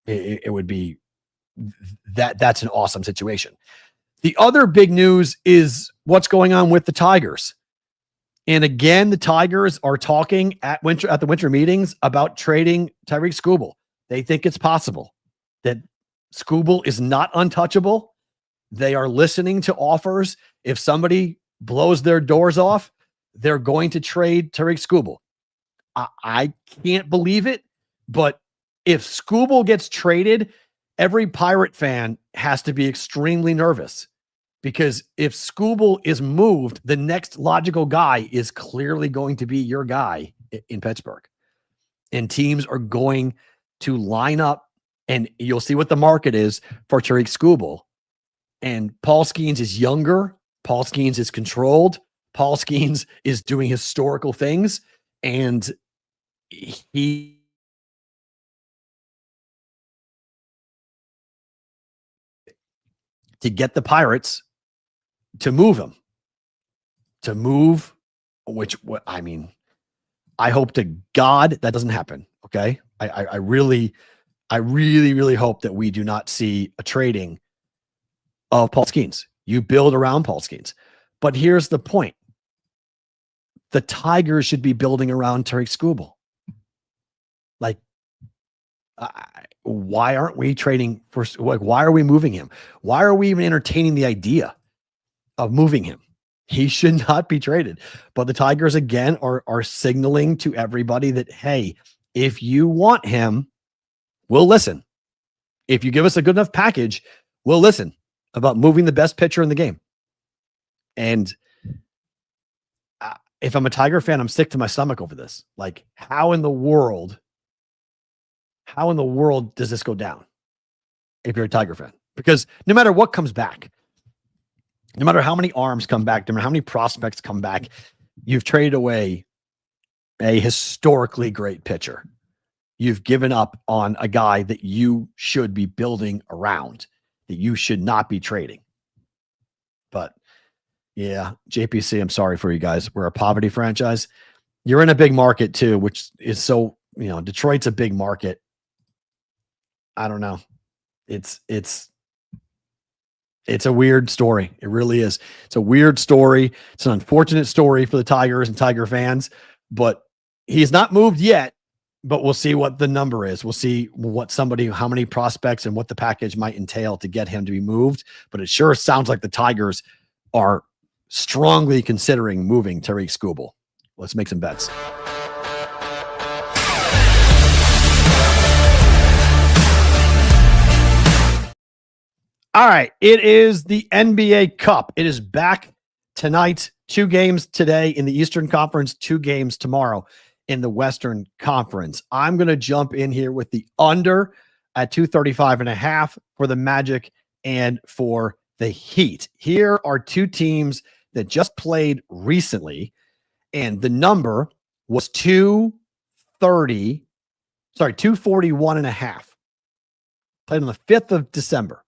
It would be that's an awesome situation. The other big news is what's going on with the Tigers. And again, the Tigers are talking at the winter meetings about trading Tyreek Skubal. They think it's possible that Skubal is not untouchable. They are listening to offers. If somebody blows their doors off, they're going to trade Tyreek Skubal. I can't believe it, but if Skubal gets traded, every Pirate fan has to be extremely nervous because if Skubal is moved, the next logical guy is clearly going to be your guy in Pittsburgh. And teams are going to line up, and you'll see what the market is for Tyreek Skubal. And Paul Skeens is younger. Paul Skeens is controlled. Paul Skeens is doing historical things. And he to get the Pirates to move him. I mean, I hope to God that doesn't happen. Okay. I really hope that we do not see a trading of Paul Skeens. You build around Paul Skeens. But here's the point. The Tigers should be building around Tyreek Skubal. Like, why aren't we trading for, like, why are we moving him? Why are we even entertaining the idea of moving him? He should not be traded. But the Tigers, again, are signaling to everybody that, hey, if you want him, we'll listen. If you give us a good enough package, we'll listen about moving the best pitcher in the game. And if I'm a Tiger fan, I'm sick to my stomach over this. Like, how in the world does this go down if you're a Tiger fan? Because no matter what comes back, no matter how many arms come back, no matter how many prospects come back, you've traded away a historically great pitcher. You've given up on a guy that you should be building around, that you should not be trading. But yeah, JPC, I'm sorry for you guys. We're a poverty franchise. You're in a big market too, which is so, Detroit's a big market. I don't know. It's a weird story. It really is. It's a weird story. It's an unfortunate story for the Tigers and Tiger fans, but he's not moved yet. But we'll see what the number is. We'll see how many prospects and what the package might entail to get him to be moved. But it sure sounds like the Tigers are strongly considering moving Tyreek Skubal. Let's make some bets. All right. It is the NBA Cup. It is back tonight. 2 games today in the Eastern Conference, 2 games tomorrow in the Western Conference. I'm going to jump in here with the under at 235.5 for the Magic and for the Heat. Here are 2 teams that just played recently, And the number was 241 and a half. Played on the 5th of December.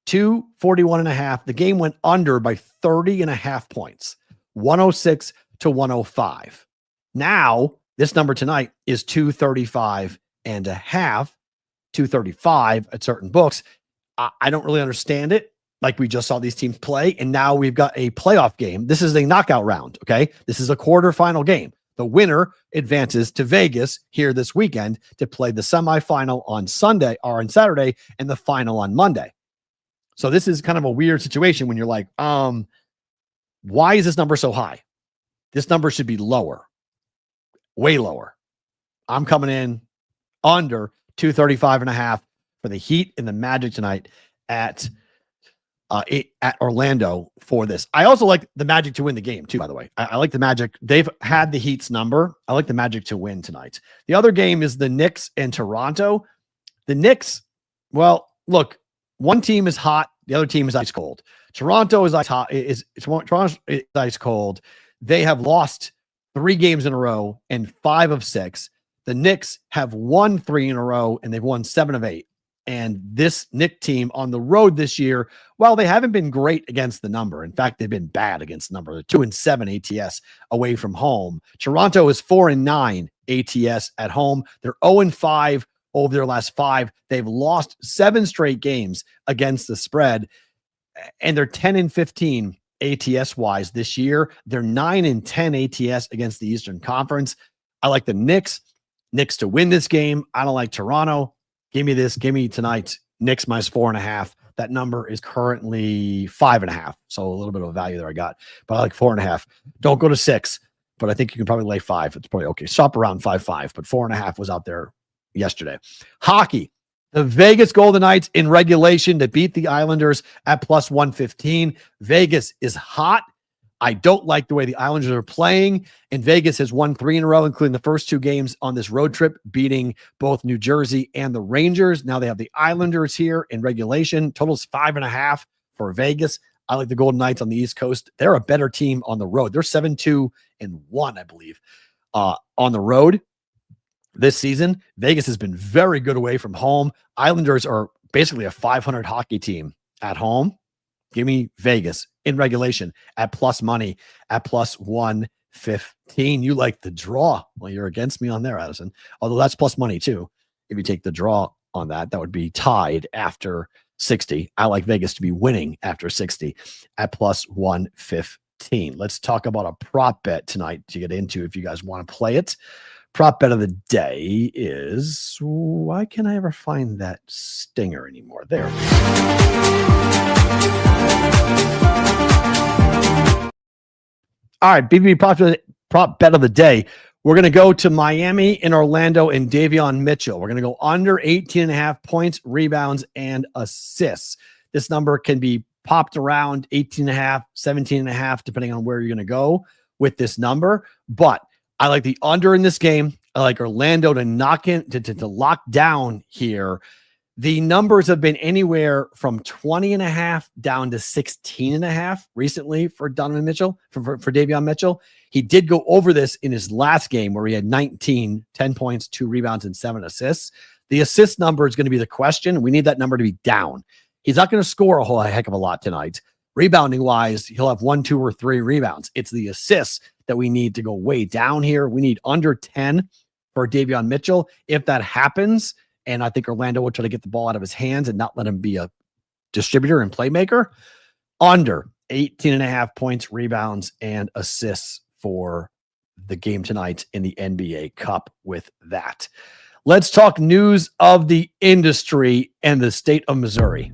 241 and a half. The game went under by 30 and a half points, 106 to 105. Now, this number tonight is 235 and a half, 235 at certain books. I don't really understand it. Like, we just saw these teams play, and now we've got a playoff game. This is a knockout round, okay? This is a quarterfinal game. The winner advances to Vegas here this weekend to play the semifinal on Sunday or on Saturday and the final on Monday. So this is kind of a weird situation when you're like, why is this number so high? This number should be lower, way lower. I'm coming in under 235 and a half for the Heat and the Magic tonight at Orlando for this. I also like the Magic to win the game too, by the way. I like the Magic. They've had the Heat's number. I like the Magic to win tonight. The other game is the Knicks and Toronto. The Knicks, well, look, one team is hot. The other team is ice cold. Toronto is ice hot. Toronto is ice cold. They have lost 3 games in a row and 5 of 6. The Knicks have won 3 in a row and they've won 7 of 8. And this Knicks team on the road this year, well, they haven't been great against the number. In fact, they've been bad against the number. They're 2-7 ATS away from home. Toronto is 4-9 ATS at home. They're 0-5 over their last 5. They've lost 7 straight games against the spread, and they're 10-15 ATS wise this year. They're 9-10 ATS against the Eastern Conference. I like the Knicks to win this game. I don't like Toronto. Give me this. Give me tonight. Knicks -4.5. That number is currently 5.5. So a little bit of a value there I got, but I like 4.5. Don't go to 6, but I think you can probably lay 5. It's probably okay. Shop around 5.5, but 4.5 was out there yesterday. Hockey. The Vegas Golden Knights in regulation to beat the Islanders at +115. Vegas is hot. I don't like the way the Islanders are playing, and Vegas has won 3 in a row, including the first 2 games on this road trip, beating both New Jersey and the Rangers. Now they have the Islanders here in regulation. Total's 5.5 for Vegas. I like the Golden Knights on the East Coast. They're a better team on the road. They're 7-2-1, I believe, on the road this season. Vegas has been very good away from home. Islanders are basically a 500 hockey team at home. Give me Vegas in regulation at plus money at +115. You like the draw. Well, you're against me on there, Addison. Although that's plus money too. If you take the draw on that, that would be tied after 60. I like Vegas to be winning after 60 at +115. Let's talk about a prop bet tonight to get into if you guys want to play it. Prop bet of the day is, why can't I ever find that stinger anymore? There. All right, BB prop bet of the day. We're going to go to Miami and Orlando and Davion Mitchell. We're going to go under 18.5 points, rebounds, and assists. This number can be popped around 18.5, 17.5, depending on where you're going to go with this number. But I like the under in this game. I like Orlando to knock in, to lock down here. The numbers have been anywhere from 20.5 down to 16.5 recently for Donovan Mitchell, for Davion Mitchell. He did go over this in his last game where he had 10 points, 2 rebounds, and 7 assists. The assist number is going to be the question. We need that number to be down. He's not going to score a whole heck of a lot tonight. Rebounding wise, he'll have 1, 2, or 3 rebounds. It's the assists that we need to go way down here. We need under 10 for Davion Mitchell. If that happens, and I think Orlando will try to get the ball out of his hands and not let him be a distributor and playmaker, under 18.5 points, rebounds, and assists for the game tonight in the NBA Cup with that. Let's talk news of the industry and the state of Missouri.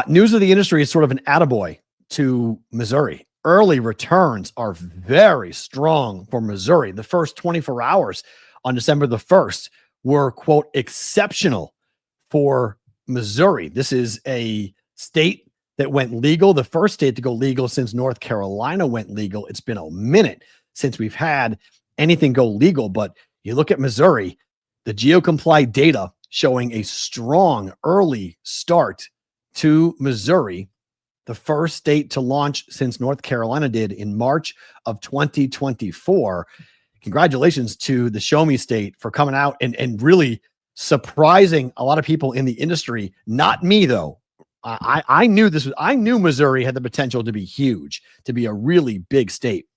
News of the industry is sort of an attaboy to Missouri. Early returns are very strong for Missouri. The first 24 hours on December the 1st were, quote, exceptional for Missouri. This is a state that went legal, the first state to go legal since North Carolina went legal. It's been a minute since we've had anything go legal, but you look at Missouri, the GeoComply data showing a strong early start to Missouri, the first state to launch since North Carolina did in March of 2024. Congratulations to the Show Me State for coming out and really surprising a lot of people in the industry. Not me, though. I knew Missouri had the potential to be huge, to be a really big state.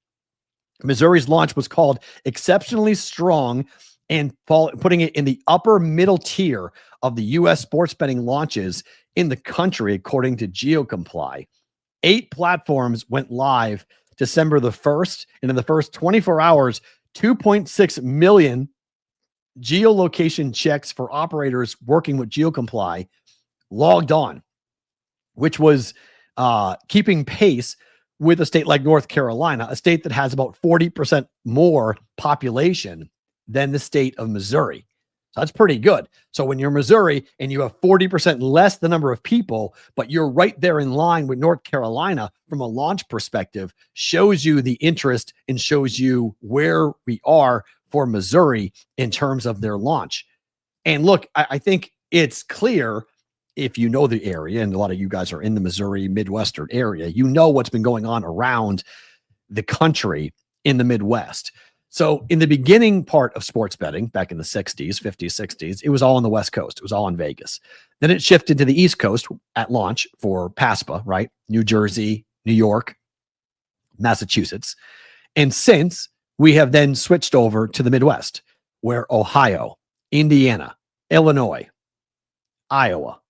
Missouri's launch was called exceptionally strong and putting it in the upper middle tier of the U.S. sports betting launches in the country, according to GeoComply. 8 platforms went live December the 1st, and in the first 24 hours, 2.6 million geolocation checks for operators working with GeoComply logged on, which was keeping pace with a state like North Carolina, a state that has about 40% more population than the state of Missouri. So that's pretty good. So when you're Missouri and you have 40% less the number of people, but you're right there in line with North Carolina from a launch perspective, shows you the interest and shows you where we are for Missouri in terms of their launch. And look, I think it's clear, if you know the area, and a lot of you guys are in the Missouri Midwestern area, you know what's been going on around the country in the Midwest. So in the beginning part of sports betting back in the 60s, 50s, 60s, it was all on the West Coast. It was all in Vegas. Then it shifted to the East Coast at launch for PASPA, right? New Jersey, New York, Massachusetts. And since we have then switched over to the Midwest, where Ohio, Indiana, Illinois, Iowa,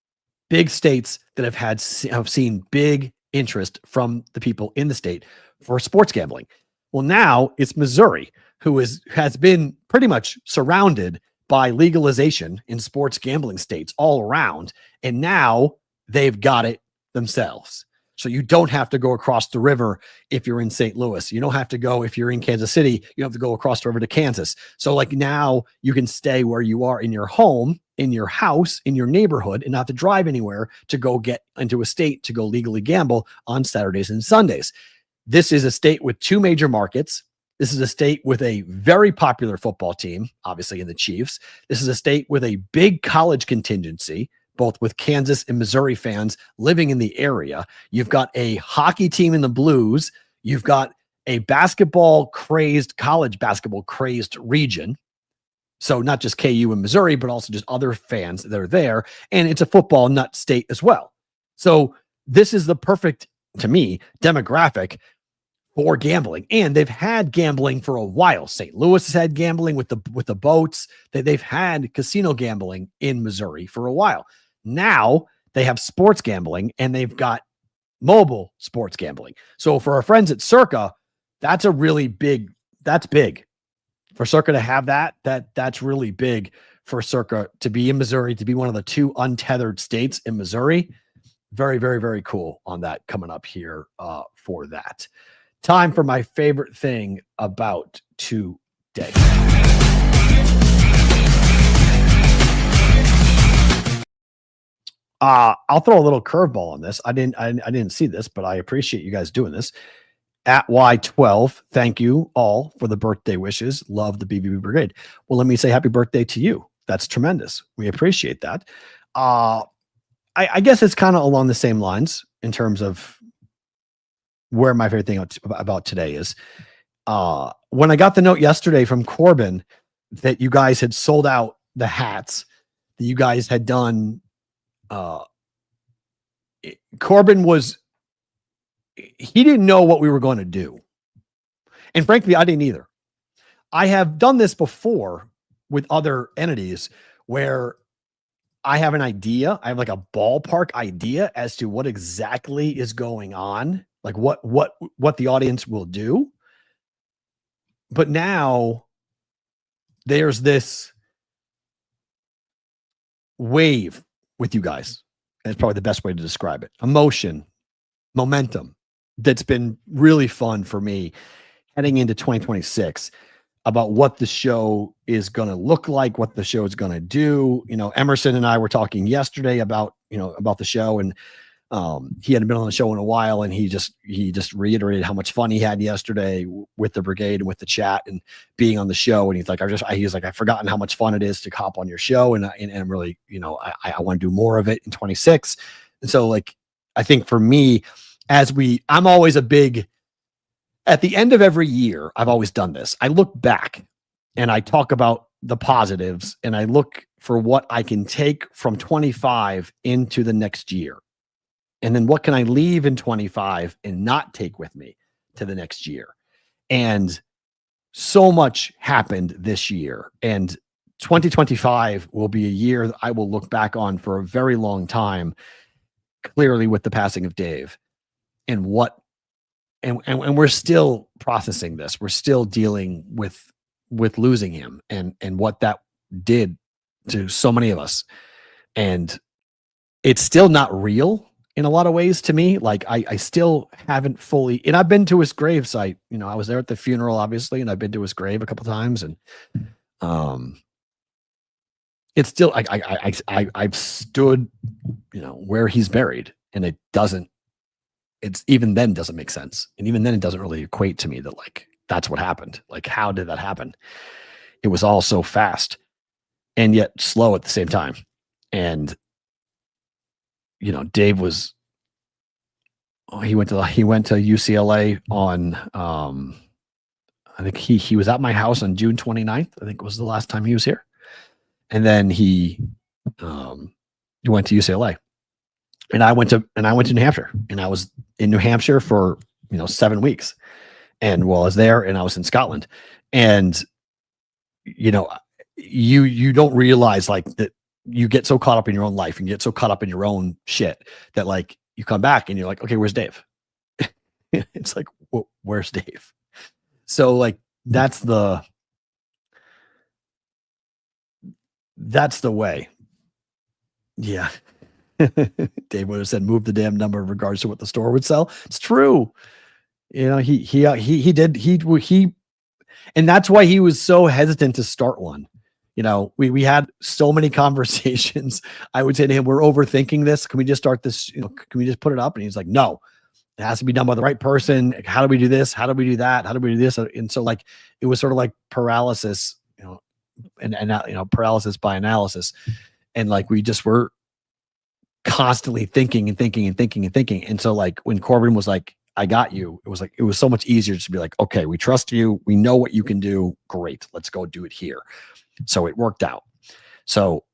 big states that have seen big interest from the people in the state for sports gambling. Well, now it's Missouri, who has been pretty much surrounded by legalization in sports gambling states all around, and now they've got it themselves. So you don't have to go across the river if you're in St. Louis. You don't have to go if you're in Kansas City. You don't have to go across the river to Kansas. So like now you can stay where you are in your home, in your house, in your neighborhood, and not have to drive anywhere to go get into a state to go legally gamble on Saturdays and Sundays. This is a state with 2 major markets. This is a state with a very popular football team, obviously in the Chiefs. This is a state with a big college contingency, both with Kansas and Missouri fans living in the area. You've got a hockey team in the Blues. You've got a college basketball crazed region. So not just KU and Missouri, but also just other fans that are there. And it's a football nut state as well. So this is the perfect, to me, demographic for gambling. And they've had gambling for a while. St. Louis has had gambling with the boats. They've had casino gambling in Missouri for a while. Now they have sports gambling and they've got mobile sports gambling. So for our friends at Circa, that's big for Circa to have that's really big for Circa to be in Missouri, to be one of the 2 untethered states in Missouri. Very, very, very cool on that coming up here for that. Time for my favorite thing about today. I'll throw a little curveball on this. I didn't see this, but I appreciate you guys doing this. At Y12, thank you all for the birthday wishes. Love the BBB Brigade. Well, let me say happy birthday to you. That's tremendous. We appreciate that. I guess it's kind of along the same lines in terms of where my favorite thing about today is. When I got the note yesterday from Corbin that you guys had sold out the hats, that you guys had done, Corbin he didn't know what we were going to do. And frankly, I didn't either. I have done this before with other entities where I have an idea. I have like a ballpark idea as to what exactly is going on, like what the audience will do. But now there's this wave with you guys. And it's probably the best way to describe it. Emotion, momentum. That's been really fun for me heading into 2026 about what the show is going to look like, what the show is going to do. You know, Emerson and I were talking yesterday about the show, and he hadn't been on the show in a while, and he just reiterated how much fun he had yesterday with the brigade and with the chat and being on the show. And he's like, I've forgotten how much fun it is to hop on your show. And I'm really, I want to do more of it in 26. So like, I think for me, I'm always at the end of every year, I've always done this. I look back and I talk about the positives and I look for what I can take from 25 into the next year. And then what can I leave in 25 and not take with me to the next year? And so much happened this year. And 2025 will be a year that I will look back on for a very long time, clearly with the passing of Dave and we're still processing this. We're still dealing with losing him and what that did to so many of us. And it's still not real in a lot of ways to me. Like I still haven't fully, and I've been to his grave site. You know, I was there at the funeral, obviously, and I've been to his grave a couple of times, and it's still I've stood, you know, where he's buried, and it's even then doesn't make sense, and even then it doesn't really equate to me that like that's what happened. Like, how did that happen? It was all so fast and yet slow at the same time. And you know, Dave was, he went to UCLA on, I think he was at my house on June 29th. I think was the last time he was here. And then he went to UCLA, and I went to New Hampshire, and I was in New Hampshire for, 7 weeks. And while I was there, and I was in Scotland, and, you don't realize like that you get so caught up in your own life and get so caught up in your own shit that like you come back and you're like, okay, where's Dave? It's like, where's Dave? So like, that's the way. Yeah. Dave would have said, move the damn number in regards to what the store would sell. It's true. He did, and that's why he was so hesitant to start one. We had so many conversations. I would say to him, we're overthinking this. Can we just start this? Can we just put it up? And he's like, no, it has to be done by the right person. How do we do this? How do we do that? How do we do this? And so like, it was sort of like paralysis, and paralysis by analysis. And like, we just were constantly thinking and thinking and thinking and thinking. And so like, when Corbin was like, I got you, it was so much easier to be like, okay, we trust you. We know what you can do. Great. Let's go do it here. So it worked out. So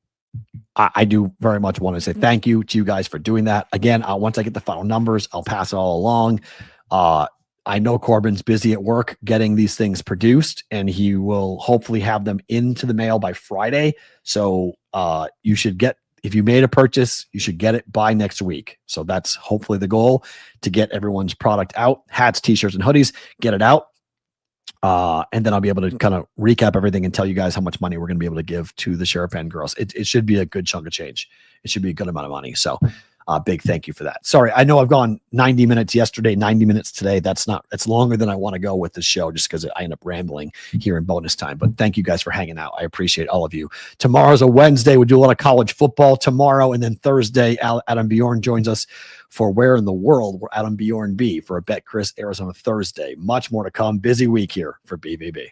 I do very much want to say thank you to you guys for doing that. Again, once I get the final numbers, I'll pass it all along. I know Corbin's busy at work getting these things produced, and he will hopefully have them into the mail by Friday. So you should get, if you made a purchase, you should get it by next week. So that's hopefully the goal, to get everyone's product out. Hats, t-shirts, and hoodies, get it out. And then I'll be able to kind of recap everything and tell you guys how much money we're going to be able to give to the Sheriff and girls. It should be a good chunk of change. It should be a good amount of money. So big thank you for that. Sorry, I know I've gone 90 minutes yesterday, 90 minutes today. That's longer than I want to go with this show, just because I end up rambling here in bonus time. But thank you guys for hanging out. I appreciate all of you. Tomorrow's a Wednesday. We do a lot of college football tomorrow. And then Thursday, Adam Bjorn joins us for Where in the World, where Adam Bjorn be for a Bet Chris Arizona Thursday. Much more to come. Busy week here for BVB.